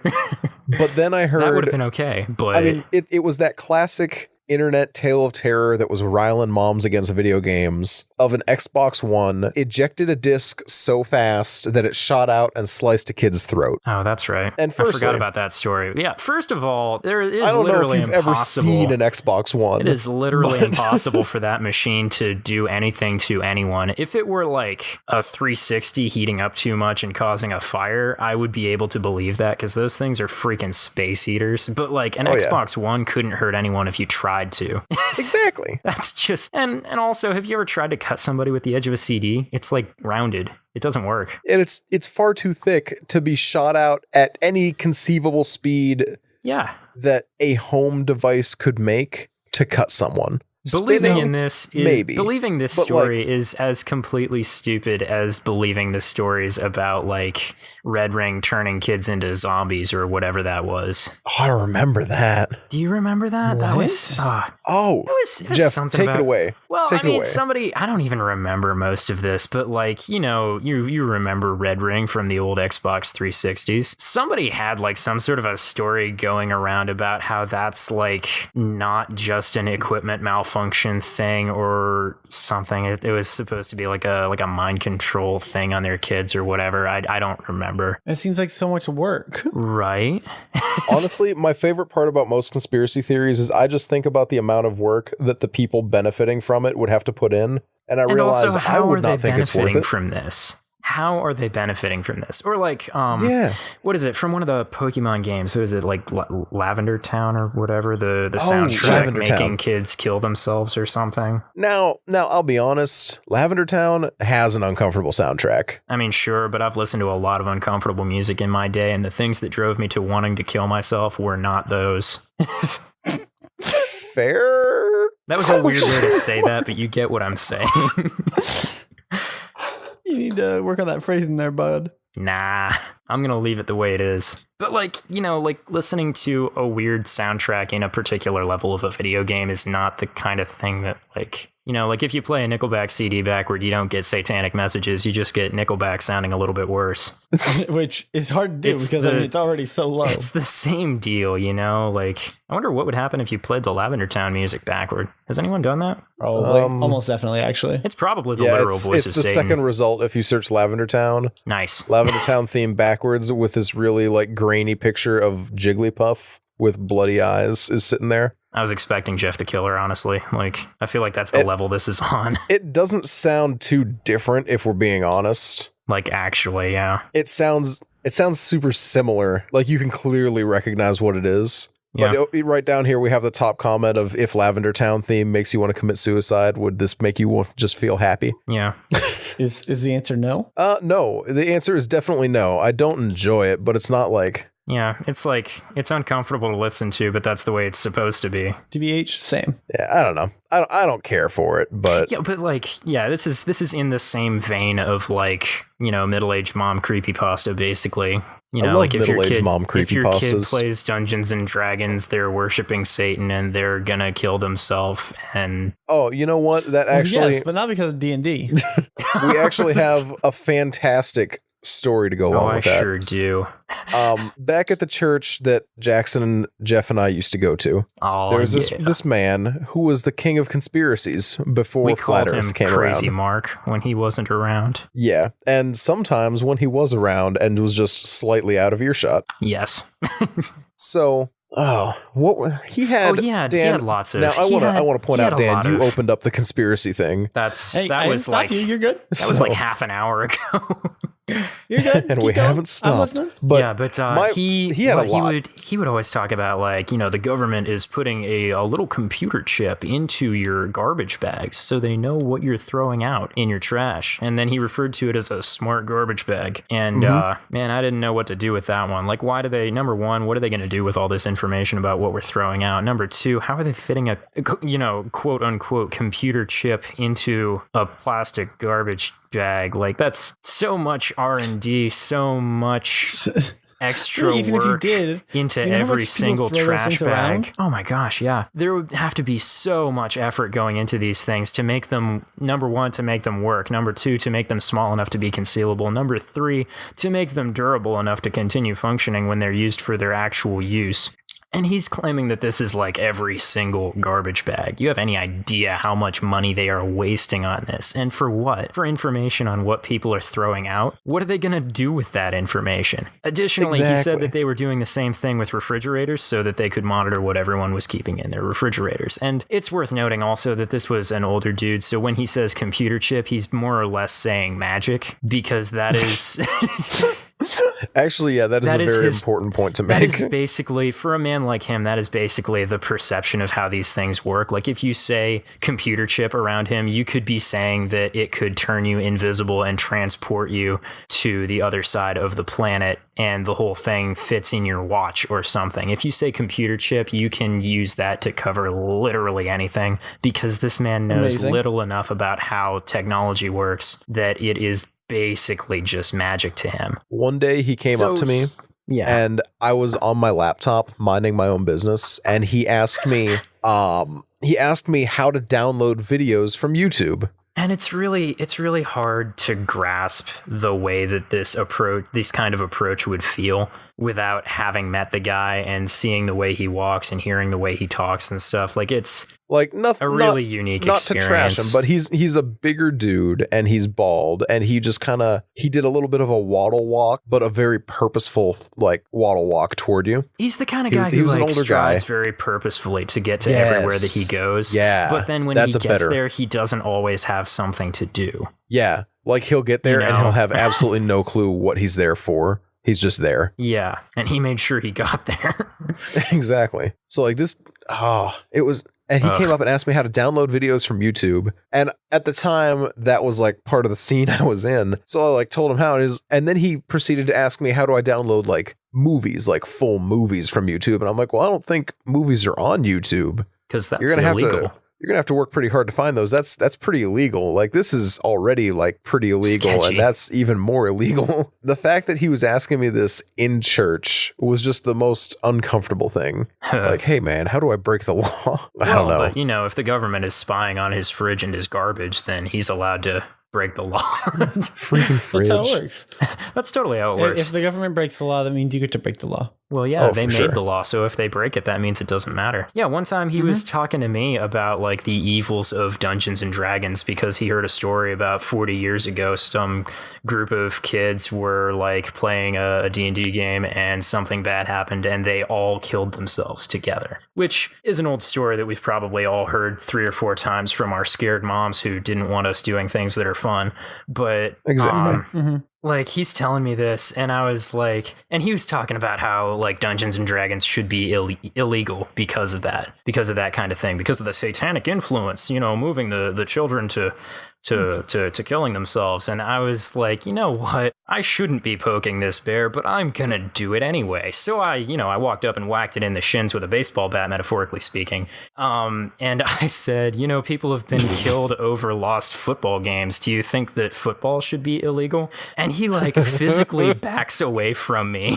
But then I heard... That would have been okay, but... I mean, it was that classic internet tale of terror that was riling moms against video games of an Xbox One ejected a disc so fast that it shot out and sliced a kid's throat. Oh, that's right. And I forgot about that story. Yeah, first of all, there is I don't literally know if you've ever seen an Xbox One. It is literally impossible for that machine to do anything to anyone. If it were like a 360 heating up too much and causing a fire, I would be able to believe that because those things are freaking space eaters. But like an Xbox One couldn't hurt anyone if you tried to. Exactly. That's just and also, have you ever tried to cut somebody with the edge of a CD? It's like rounded. It doesn't work. And it's far too thick to be shot out at any conceivable speed that a home device could make to cut someone. Believing in this is maybe, believing this but, story is as completely stupid as believing the stories about like Red Ring turning kids into zombies or whatever that was. Oh, I remember that. Do you remember that? That was Oh, it was Jeff, something take about, it away. Well, Take I it mean, away. I don't even remember most of this, but like, you know, you remember Red Ring from the old Xbox 360s. Somebody had like some sort of a story going around about how that's like not just an equipment malfunction thing or something. It was supposed to be like a mind control thing on their kids or whatever. I don't remember. It seems like so much work. Right? Honestly, my favorite part about most conspiracy theories is I just think about the amount of work that the people benefiting from it would have to put in, and I And realize also, I how would are they not think it's worth benefiting it. from this? How are they benefiting from this? Or like, Yeah. what is it from one of the Pokemon games? What is it like, Lavender Town or whatever? The Oh, soundtrack Lavender making Town. kids kill themselves or something. Now, I'll be honest. Lavender Town has an uncomfortable soundtrack. I mean, sure, but I've listened to a lot of uncomfortable music in my day, and the things that drove me to wanting to kill myself were not those. Fair. That was a weird way to say that, but you get what I'm saying. You need to work on that phrasing there, bud. Nah, I'm gonna leave it the way it is. But like, you know, like listening to a weird soundtrack in a particular level of a video game is not the kind of thing that like, you know, like if you play a Nickelback CD backward, you don't get satanic messages, you just get Nickelback sounding a little bit worse. Which is hard to do It's because I mean, it's already so low. It's the same deal, you know? Like, I wonder what would happen if you played the Lavender Town music backward. Has anyone done that? Probably. Almost definitely, actually. It's probably the Yeah, literal it's voice the of Satan. second result if you search Lavender Town. Nice. Lavender Town theme backwards with this really like grainy picture of Jigglypuff with bloody eyes is sitting there. I was expecting Jeff the Killer, honestly. Like, I feel like that's the level this is on. It doesn't sound too different if we're being honest. Like, actually, yeah. It sounds super similar. Like you can clearly recognize what it is. Yeah. But right down here we have the top comment of if Lavender Town theme makes you want to commit suicide, would this make you want just feel happy? Yeah. Is the answer no? No. The answer is definitely no. I don't enjoy it, but it's not like Yeah, it's like, it's uncomfortable to listen to, but that's the way it's supposed to be. TBH, same. yeah, I don't know. I don't care for it, but Yeah, but like, yeah, this is in the same vein of like, you know, middle-aged mom creepypasta, basically. You I know, love like if your middle-aged kid, mom if your kid creepypastas. plays Dungeons and Dragons, they're worshiping Satan and they're gonna kill themselves. And oh, you know what? That actually yes, but not because of D&D. we actually have a fantastic story to go along I with that. sure do. Back at the church that Jackson and Jeff and I used to go to, Oh, there was yeah. this man who was the king of conspiracies before We Flat called him Earth came Crazy around. Mark when he wasn't around. Yeah, and sometimes when he was around and was just slightly out of earshot. Yes. So, he had? Oh, yeah, he Dan, had lots of. Now I want to point out, Dan, you opened. opened up the conspiracy thing, Hey, That I was didn't stop like you. You're good. that was like So- half an hour ago. You're good. and Keep we going. haven't I'm stopped. listening. But yeah, but he had a lot. He would always talk about like, you know, the government is putting a little computer chip into your garbage bags so they know what you're throwing out in your trash. And then he referred to it as a smart garbage bag. And man, I didn't know what to do with that one. Like, why do they? Number one, what are they going to do with all this information about what we're throwing out? Number two, how are they fitting a, you know, quote unquote computer chip into a plastic garbage bag? Like, that's so much R&D, so much extra Even if you work did, into do you know how every much people single throw those trash things bag. around? Oh my gosh, yeah. There would have to be so much effort going into these things to make them, number one, to make them work. Number two, to make them small enough to be concealable. Number three, to make them durable enough to continue functioning when they're used for their actual use. And he's claiming that this is like every single garbage bag. You have any idea how much money they are wasting on this? And for what? For information on what people are throwing out? What are they going to do with that information? Additionally, he said Exactly. that they were doing the same thing with refrigerators so that they could monitor what everyone was keeping in their refrigerators. And it's worth noting also that this was an older dude. So when he says computer chip, he's more or less saying magic, because that is... Actually, yeah, that is That a is very his- important point to That make. is basically, for a man like him, that is basically the perception of how these things work. Like if you say computer chip around him, you could be saying that it could turn you invisible and transport you to the other side of the planet, and the whole thing fits in your watch or something. If you say computer chip, you can use that to cover literally anything, because this man knows Amazing. little enough about how technology works that it is basically just magic to him. One day he came up to me Yeah. and I was on my laptop minding my own business, and he asked me how to download videos from YouTube. And it's really hard to grasp the way that this kind of approach would feel without having met the guy and seeing the way he walks and hearing the way he talks and stuff. Like it's Like nothing, a really unique not experience. to trash him, but he's a bigger dude and he's bald, and he just he did a little bit of a waddle walk, but a very purposeful like waddle walk toward you. He's the kind of He- guy he who was an like older strides guy. very purposefully to get to everywhere that he Yes. goes. Yeah, But then when that's he a gets better- there, he doesn't always have something to do. Yeah, like he'll get there and know? he'll have absolutely no clue what he's there for. He's just there. Yeah, and he made sure he got there. Exactly. So like this, it was, and he came Ugh. up and asked me how to download videos from YouTube. And at the time, that was like part of the scene I was in. So I like told him how it is, and then he proceeded to ask me how do I download like movies, like full movies from YouTube. And I'm like, well, I don't think movies are on YouTube. Because that's You're gonna have illegal. to. You're gonna have to work pretty hard to find those. That's pretty illegal. Like this is already like pretty illegal, Sketchy. and that's even more illegal. The fact that he was asking me this in church was just the most uncomfortable thing. Like, hey man, how do I break the law? I don't know. But, if the government is spying on his fridge and his garbage, then he's allowed to break the law. Freaking fridge. That's how it works. That's totally how it works. If the government breaks the law, that means you get to break the law. Well, yeah, Oh, they for made sure. the law, so if they break it, that means it doesn't matter. Yeah, one time he was talking to me about like the evils of Dungeons and Dragons because he heard a story about 40 years ago. Some group of kids were like playing a D&D game and something bad happened and they all killed themselves together, which is an old story that we've probably all heard 3 or 4 times from our scared moms who didn't want us doing things that are fun. But Exactly. like he's telling me this and I was like, and he was talking about how like Dungeons and Dragons should be illegal because of that kind of thing, because of the satanic influence, moving the children to killing themselves. And I was like, you know what? I shouldn't be poking this bear, but I'm gonna do it anyway. So I walked up and whacked it in the shins with a baseball bat, metaphorically speaking. And I said, people have been killed over lost football games. Do you think that football should be illegal? And he like physically backs away from me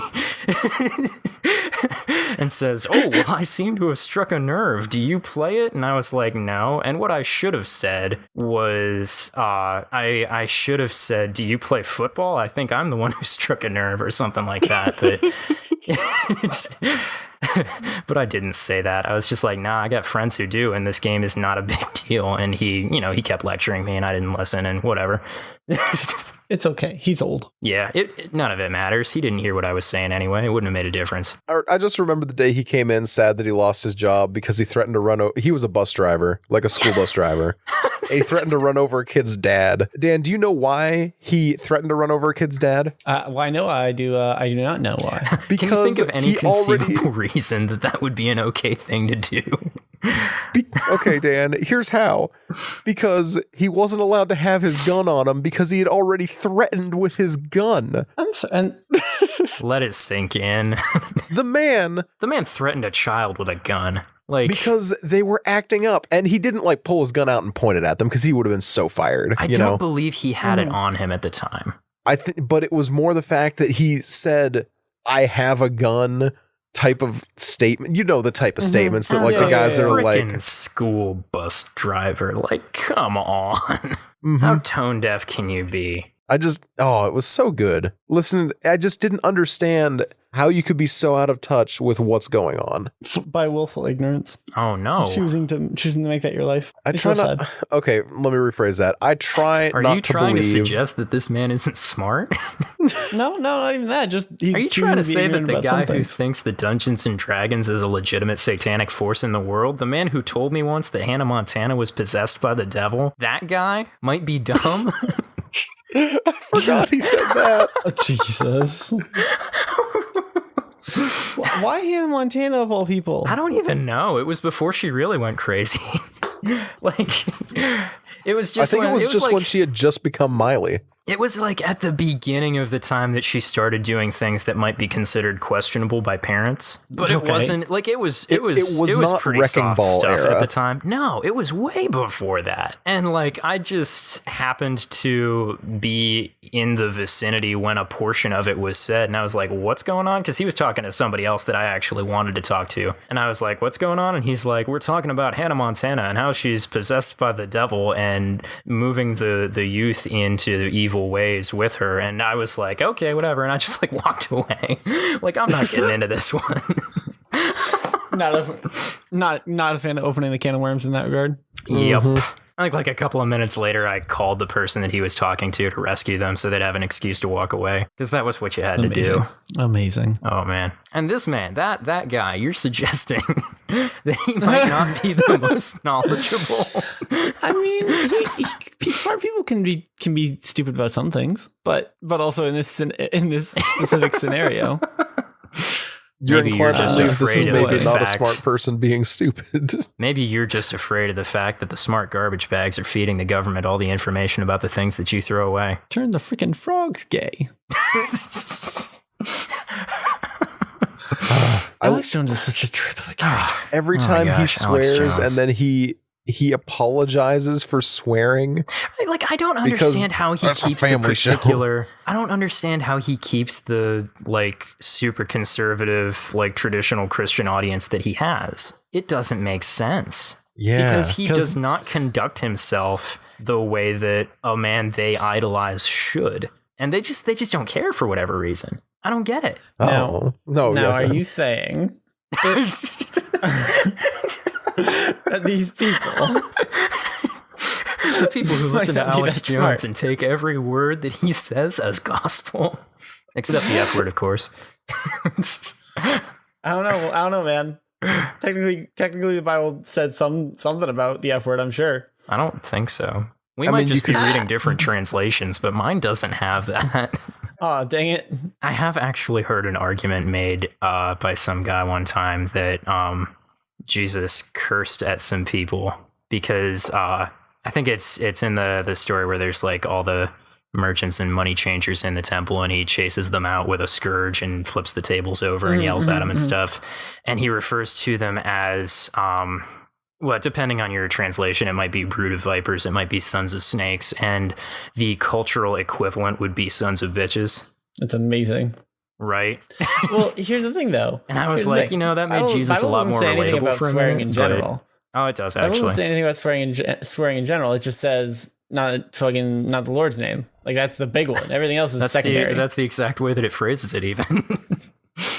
and says, oh, well, I seem to have struck a nerve. Do you play it? And I was like, no. And what I should have said was, I should have said, do you play football? I think I'm the one who struck a nerve or something like that. But but I didn't say that. I was just like, nah, I got friends who do, and this game is not a big deal. And he kept lecturing me and I didn't listen and whatever. It's okay. He's old. Yeah, none of it matters. He didn't hear what I was saying anyway. It wouldn't have made a difference. I just remember the day he came in sad that he lost his job because he threatened to run over. He was a bus driver, like a school bus driver. And he threatened to run over a kid's dad. Dan, do you know why he threatened to run over a kid's dad? Well, I know I do. I do not know why. Can you think of any he conceivable reason that would be an okay thing to do? Okay, Dan, here's how. Because he wasn't allowed to have his gun on him because he had already threatened with his gun. I'm sorry. And Let it sink in. The man, The man threatened a child with a gun. Like, because they were acting up, and he didn't like pull his gun out and point it at them because he would have been so fired. I don't believe he had it on him at the time. But it was more the fact that he said, "I have a gun." Type of statement, the type of statements that like Yeah, the guys yeah, that are like Frickin' school bus driver. Like, come on. How tone deaf can you be? it was so good. Listen, I just didn't understand how you could be so out of touch with what's going on. by willful ignorance, Oh no. choosing to make that your life. I It's try so not. sad. Okay, let me rephrase that. I try Are not you to trying believe. to suggest that this man isn't smart? No, not even that. Just he's Are you choosing trying to be say that ignorant the about guy something. who thinks that Dungeons and Dragons is a legitimate satanic force in the world, the man who told me once that Hannah Montana was possessed by the devil, that guy might be dumb? I forgot he said that. Jesus. Why Hannah Montana of all people? I don't even know. It was before she really went crazy. Like, it was just. I think it was just like, when she had just become Miley. It was like at the beginning of the time that she started doing things that might be considered questionable by parents. But it wasn't like it was not pretty Wrecking soft Ball stuff era. at the time. No, it was way before that. And like I just happened to be in the vicinity when a portion of it was said, and I was like, "What's going on?" Because he was talking to somebody else that I actually wanted to talk to, and I was like, "What's going on?" And he's like, "We're talking about Hannah Montana and how she's possessed by the devil and moving the youth into evil ways with her." And I was like, okay, whatever. And I just like walked away. Like, I'm not getting into this one. Not a fan of opening the can of worms in that regard. Yep. I think like a couple of minutes later, I called the person that he was talking to rescue them so they'd have an excuse to walk away, because that was what you had to do. Amazing. Oh man. And this man, that guy, you're suggesting that he might not be the most knowledgeable. I mean, smart people can be stupid about some things, but also in this specific scenario. Maybe you're just afraid of the not fact. A smart person being stupid. Maybe you're just afraid of the fact that the smart garbage bags are feeding the government all the information about the things that you throw away. Turn the freaking frogs gay. Alex Jones is such a trip of a character. Every Oh my time gosh, he Alex swears Jones. and then he apologizes for swearing. Like, I don't Because understand how he that's a keeps the family show. particular. I don't understand how he keeps the like super conservative, like traditional Christian audience that he has. It doesn't make sense. Yeah. Because he does not conduct himself the way that a man they idolize should. And they just don't care for whatever reason. I don't get it. Oh, no. Now, Yeah. are you saying that these people, The people who listen to Might not be Alex that Jones smart. and take every word that he says as gospel, except the F word, of course. I don't know, man. Technically, the Bible said something about the F word. I'm sure. I don't think so. We I might mean, just you be could- reading different translations, but mine doesn't have that. Oh, dang it! I have actually heard an argument made by some guy one time that Jesus cursed at some people because I think it's in the story where there's like all the merchants and money changers in the temple, and he chases them out with a scourge and flips the tables over and yells at them and stuff. And he refers to them as well, depending on your translation, it might be brood of vipers, it might be sons of snakes, and the cultural equivalent would be sons of bitches, It's amazing. right? Well, here's the thing, though. And I was Here's the like, thing. you know, that made Bible- Jesus Bible a lot doesn't more say anything relatable about for a swearing minute, in but- general. Oh, it does Bible actually. doesn't say anything about swearing in general. It just says not the Lord's name. Like that's the big one. Everything else is secondary. That's the exact way that it phrases it, even.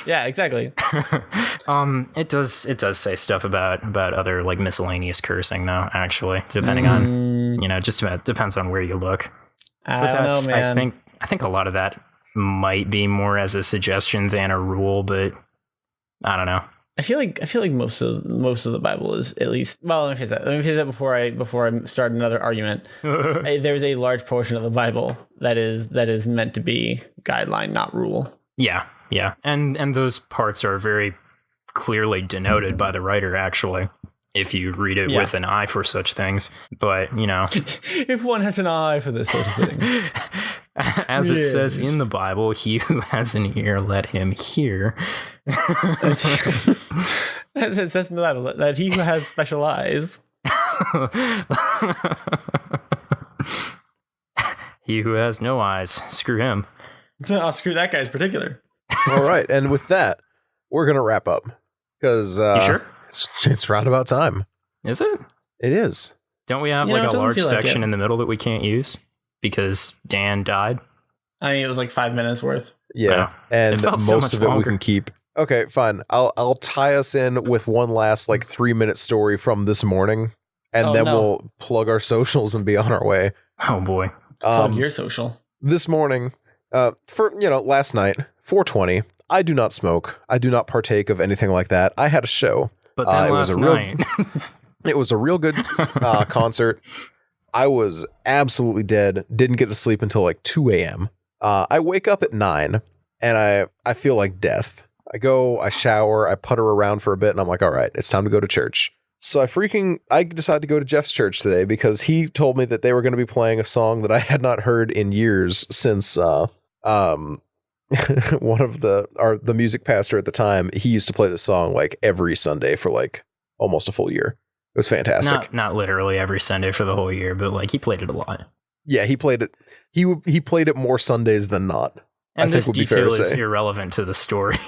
Yeah, exactly. It does say stuff about other like miscellaneous cursing though, actually, depending on just about depends on where you look. I don't know, man. I think a lot of that might be more as a suggestion than a rule, but I don't know. I feel like most of the Bible is at least. Well, let me say that before I start another argument. There's a large portion of the Bible that is meant to be guideline, not rule. Yeah, and those parts are very clearly denoted by the writer, actually, if you read it with an eye for such things. But If one has an eye for this sort of thing. as it says in the Bible, he who has an ear, let him hear. It says in the Bible that he who has special eyes. He who has no eyes, screw him. Oh, screw that guy's particular. All right, and with that, we're gonna wrap up because You sure? it's round about time. Is it? It is. Don't we have You know, it like a doesn't large feel like section it. in the middle that we can't use because Dan died? I mean, it was like 5 minutes worth. Yeah, and It felt most so much of it we longer. can keep. Okay, fine. I'll tie us in with one last like 3-minute story from this morning, and Oh, then no. we'll plug our socials and be on our way. Oh boy. Plug your social. This morning, for last night, 4:20. I do not smoke. I do not partake of anything like that. I had a show. But then it was last a real- night. It was a real good concert. I was absolutely dead. Didn't get to sleep until like 2 a.m. I wake up at 9 and I feel like death. I shower, I putter around for a bit, and I'm like, all right, it's time to go to church. So I decided to go to Jeff's church today because he told me that they were going to be playing a song that I had not heard in years since one of the music pastor at the time. He used to play this song like every Sunday for like almost a full year. It was fantastic. Not literally every Sunday for the whole year, but like he played it a lot. Yeah, he played it. He played it more Sundays than not. And I this think would be fair detail to is say. irrelevant to the story.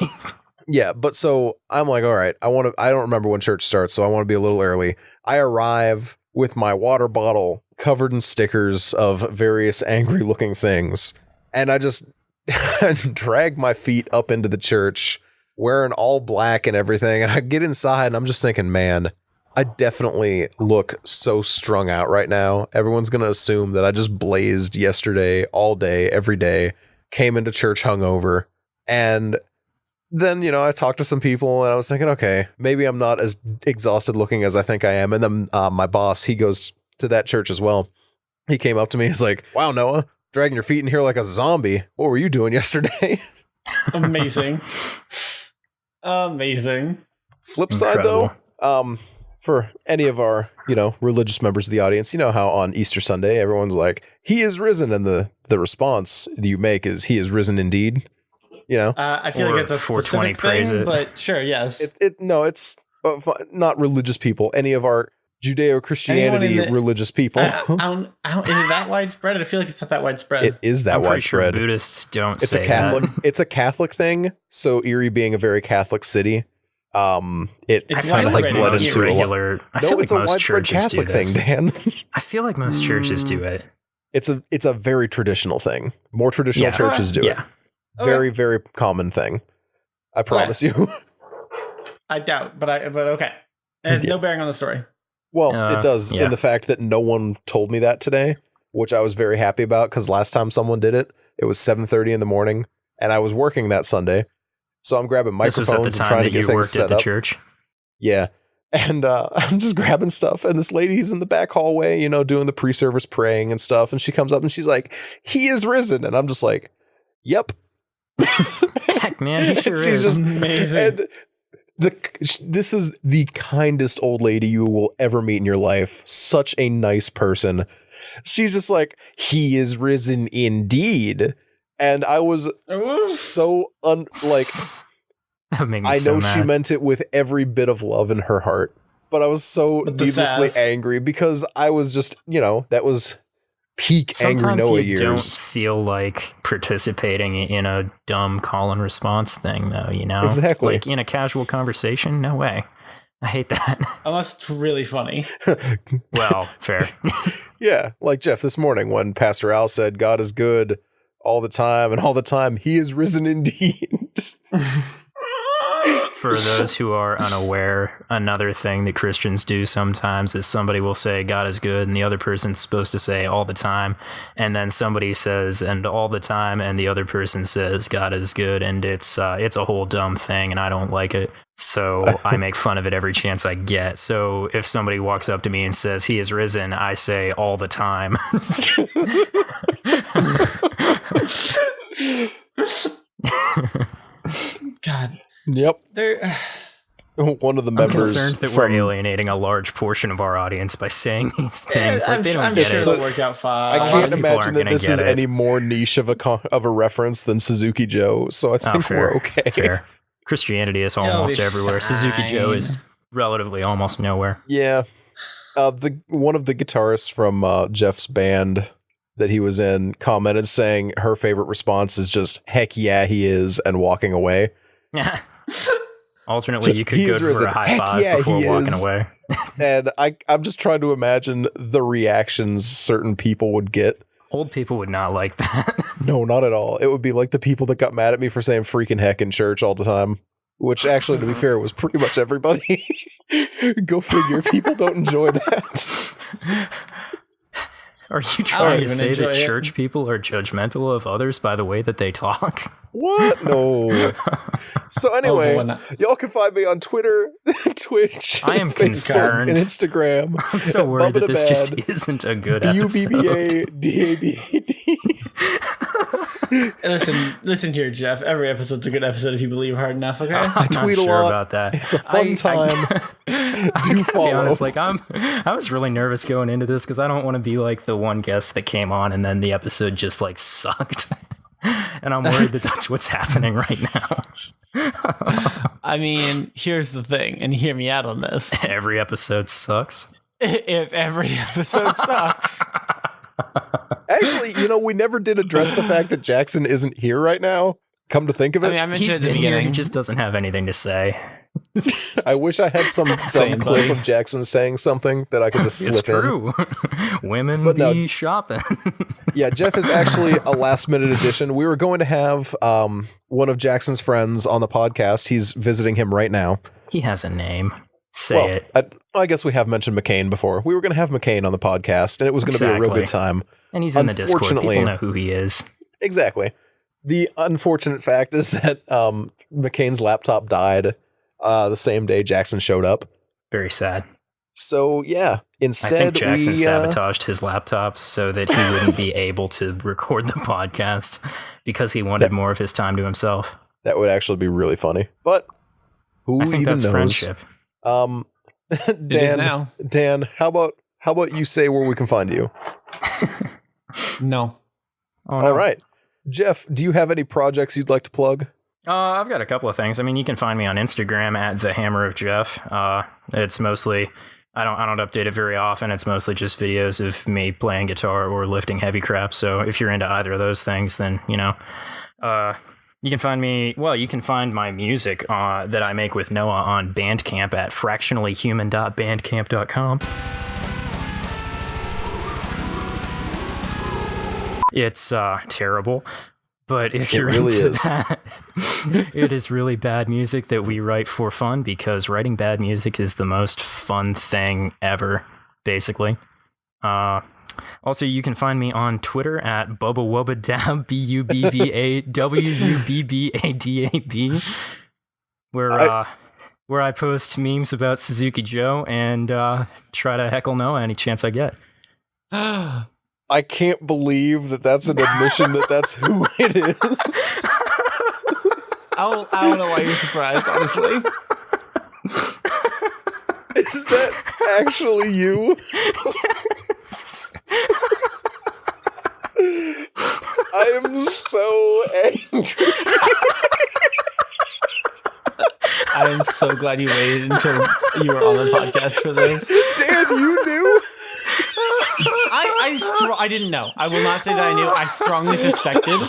Yeah, but so I'm like, all right, I don't remember when church starts, so I want to be a little early. I arrive with my water bottle covered in stickers of various angry looking things, and I just drag my feet up into the church wearing all black and everything, and I get inside and I'm just thinking, man, I definitely look so strung out right now. Everyone's going to assume that I just blazed yesterday all day, every day, came into church hungover, and then, I talked to some people and I was thinking, okay, maybe I'm not as exhausted looking as I think I am. And then my boss, he goes to that church as well. He came up to me. He's like, wow, Noah, dragging your feet in here like a zombie. What were you doing yesterday? Amazing. Amazing. Flip side, Incredible. though, for any of our, religious members of the audience, you know how on Easter Sunday, everyone's like, he is risen. And the response that you make is, he is risen indeed. I feel Or like it's a 420 specific praise thing, it. but sure, yes. It's not religious people. Any of our Judeo-Christianity Anyone in the- religious people. I don't, is it that widespread? I feel like it's not that widespread. It is that I'm pretty sure widespread. Buddhists don't It's say a Catholic. that. It's a Catholic thing. So Erie being a very Catholic city, It's kind of like widespread bled in into a lot. irregular. I No, feel like it's a most widespread churches Catholic do thing, this. Dan. I feel like most churches do it. It's a very traditional thing. More traditional Yeah. churches do it. Yeah. Okay. Very, very common thing. I promise you. I doubt, but okay. It has no bearing on the story. Well, it does yeah. in the fact that no one told me that today, which I was very happy about because last time someone did it, it was 7:30 in the morning, and I was working that Sunday, so I'm grabbing This was microphones at the and time trying to that get you things worked set at the up. church. Yeah. And I'm just grabbing stuff, and this lady's in the back hallway, doing the pre-service praying and stuff, and she comes up and she's like, he is risen. And I'm just like, yep. Heck, man, he sure She's is. just Amazing. And this is the kindest old lady you will ever meet in your life. Such a nice person. She's just like, he is risen indeed. And I was so That made me I so know mad. she meant it with every bit of love in her heart, but I was so But the needlessly sass. angry because I was just, that was peak angry Sometimes Noah you don't years. feel like participating in a dumb call and response thing, though. Exactly. Like in a casual conversation. No way. I hate that. Unless it's really funny. Well, fair. Yeah, like Jeff this morning when Pastor Al said, God is good all the time, and all the time he is risen indeed. For those who are unaware, another thing that Christians do sometimes is somebody will say God is good and the other person's supposed to say all the time, and then somebody says and all the time and the other person says God is good, and it's a whole dumb thing and I don't like it. So I make fun of it every chance I get. So if somebody walks up to me and says he is risen, I say all the time. God. Yep. There. One of the I'm members concerned that we're alienating a large portion of our audience by saying these things. Like they don't I'm get sure it. it'll work out fine. I lot can't of people aren't imagine that gonna this get is it. any more niche of a reference than Suzuki Joe, so I think fair, we're okay. Fair. Christianity is It'll almost be everywhere. Suzuki Joe is fine. relatively almost nowhere. Yeah. One of the guitarists from Jeff's band that he was in commented saying her favorite response is just heck yeah he is and walking away. Alternately, So you could he go is for risen. a high Heck five yeah, before he walking is. away. And I'm just trying to imagine the reactions certain people would get. Old people would not like that. No, not at all. It would be like the people that got mad at me for saying freaking heck in church all the time. Which actually, to be fair, was pretty much everybody. Go figure. People don't enjoy that. Are you don't trying to even say that enjoy it. church people are judgmental of others by the way that they talk? What? No. So anyway, boy. y'all can find me on Twitter, Twitch, I am Facebook, concerned. and Instagram. I'm so worried that this just Bubba isn't a good episode. BUBBADABAD. Listen here, Jeff. Every episode's a good episode if you believe hard enough. Okay. I'm tweet not a sure lot. about that. It's a fun time. I Do gotta follow. be honest, like I was really nervous going into this because I don't want to be like the one guest that came on and then the episode just like sucked. And I'm worried that that's what's happening right now. I mean, here's the thing, and hear me out on this. Every episode sucks. If every episode sucks. Actually, we never did address the fact that Jackson isn't here right now. Come to think of it, I mean, I mentioned He's at the been here, beginning. he just doesn't have anything to say. I wish I had some dumb Same, clip buddy. of Jackson saying something that I could just slip It's true. Women But no. be shopping. in. Yeah, Jeff is actually a last minute addition. We were going to have one of Jackson's friends on the podcast. He's visiting him right now. He has a name. Say it. I guess we have mentioned McCain before. We were going to have McCain on the podcast, and it was going to be a real good time. And he's in the Discord. Unfortunately- People know who he is. Exactly. The unfortunate fact is that McCain's laptop died the same day Jackson showed up. Very sad. So yeah, I instead think Jackson we sabotaged his laptop so that he wouldn't be able to record the podcast because he wanted more of his time to himself. that would actually be really funny. But who I think even that's knows? friendship. Dan, It is now. Dan, how about you say where we can find you? No. Oh, no. All right, Jeff, do you have any projects you'd like to plug? I've got a couple of things. I mean, you can find me on Instagram at the Hammer of Jeff. It's mostly I don't update it very often. It's mostly just videos of me playing guitar or lifting heavy crap. So if you're into either of those things, then you can find me. Well, you can find my music that I make with Noah on Bandcamp at fractionallyhuman.bandcamp.com. It's terrible. But if you're really into is. that, it is really bad music that we write for fun because writing bad music is the most fun thing ever, basically. Also, you can find me on Twitter at BubbaWubbadab, BUBBAWUBBADAB, where I post memes about Suzuki Joe and try to heckle Noah any chance I get. I can't believe that that's an admission that that's who it is. I don't know why you're surprised, honestly. Is that actually you? Yes. I am so angry. I am so glad you waited until you were on the podcast for this. Dan, you knew? I didn't know. I will not say that I knew. I strongly suspected,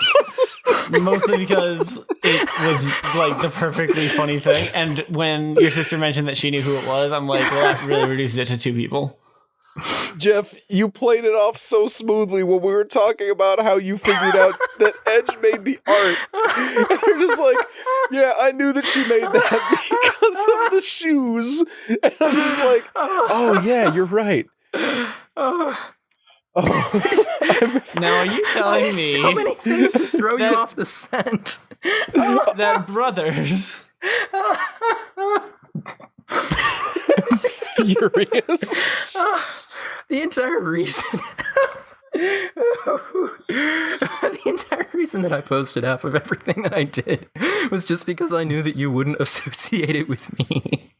mostly because it was like the perfectly funny thing. And when your sister mentioned that she knew who it was, I'm like, well, that really reduces it to two people. Jeff, you played it off so smoothly when we were talking about how you figured out that Edge made the art. And you're just like, yeah, I knew that she made that because of the shoes. And I'm just like, oh, yeah, you're right. Oh, Now, are you telling me so many things to throw you off the scent? that brothers furious. The entire reason that I posted half of everything that I did was just because I knew that you wouldn't associate it with me.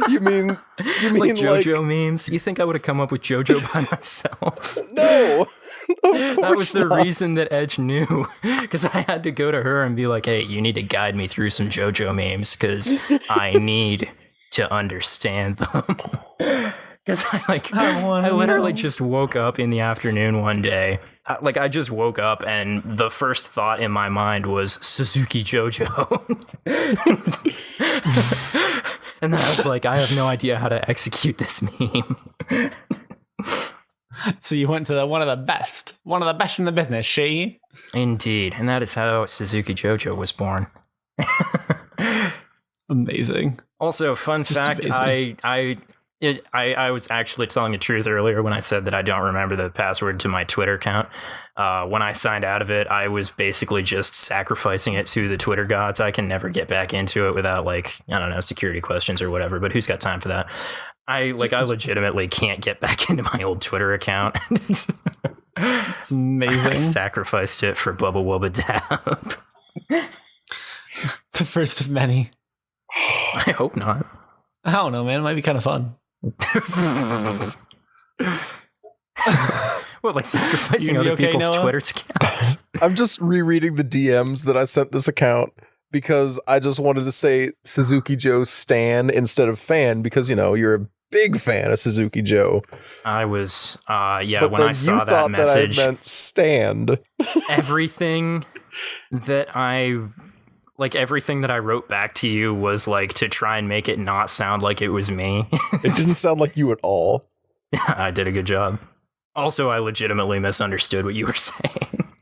You mean Like JoJo memes? You think I would have come up with JoJo by myself? No, of That was course the not. reason that Edge knew, because I had to go to her and be like, hey, you need to guide me through some JoJo memes because I need to understand them. Because I literally just woke up in the afternoon one day. I just woke up and the first thought in my mind was Suzuki JoJo. And then I was like, I have no idea how to execute this meme. So you went to one of the best in the business, she. Indeed, and that is how Suzuki JoJo was born. Amazing. Also, fun Just fact, amazing. I I was actually telling the truth earlier when I said that I don't remember the password to my Twitter account. When I signed out of it, I was basically just sacrificing it to the Twitter gods. I can never get back into it without, like, I don't know, security questions or whatever, but who's got time for that? I legitimately can't get back into my old Twitter account. It's amazing. I sacrificed it for Bubba Wubba Dab. The first of many. I hope not. I don't know, man. It might be kind of fun. What, like sacrificing other okay, people's Noah? Twitter accounts? I'm just rereading the DMs that I sent this account because I just wanted to say Suzuki Joe stan instead of fan because, you know, you're a big fan of Suzuki Joe. I was, yeah, But when I then saw you that thought message, that I meant stand. everything that I wrote back to you was like to try and make it not sound like it was me. It didn't sound like you at all. I did a good job. Also, I legitimately misunderstood what you were saying.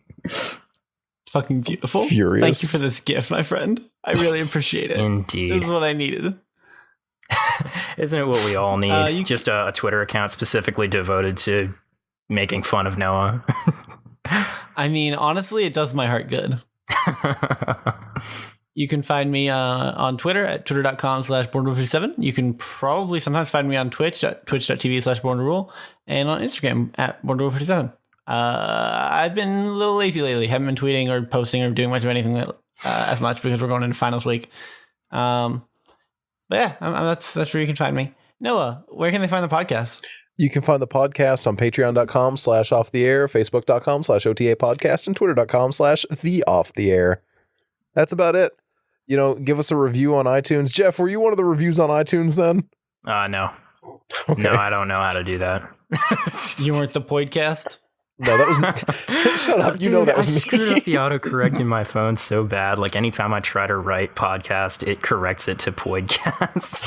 Fucking beautiful. Furious. Thank you for this gift, my friend. I really appreciate it. Indeed. This is what I needed. Isn't it what we all need? You- Just a Twitter account specifically devoted to making fun of Noah. I mean, honestly, it does my heart good. You can find me on Twitter at twitter.com/bornrule57. You can probably sometimes find me on Twitch at twitch.tv/bornrule and on Instagram at bornrule57. I've been a little lazy lately. Haven't been tweeting or posting or doing much of anything as much because we're going into finals week. But yeah, that's where you can find me. Noah, where can they find the podcast? You can find the podcast on patreon.com/offtheair, facebook.com/OTA podcast, and twitter.com/theofftheair. That's about it. You know, give us a review on iTunes. Jeff, were you one of the reviews on iTunes then? No. Okay. No, I don't know how to do that. You weren't the podcast? No, that was me. Shut up. You Dude, know that I was me. screwed up the autocorrect in my phone so bad. Like anytime I try to write podcast, it corrects it to podcast.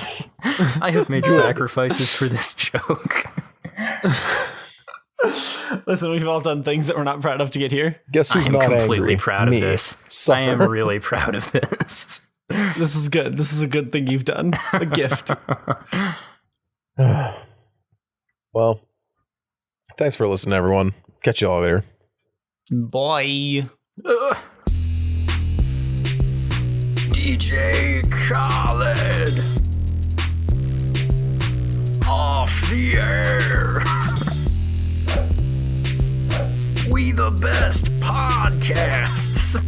I have made sacrifices for this joke. Listen, we've all done things that we're not proud of to get here. Guess who's I am not completely angry? proud Me. of this. Suffer. I am really proud of this. This is good. This is a good thing you've done. A gift. Well, thanks for listening, everyone. Catch you all later. Boy. DJ Khaled. Off the air. We the best podcasts.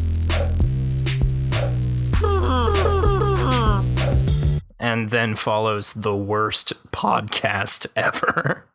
And then follows the worst podcast ever.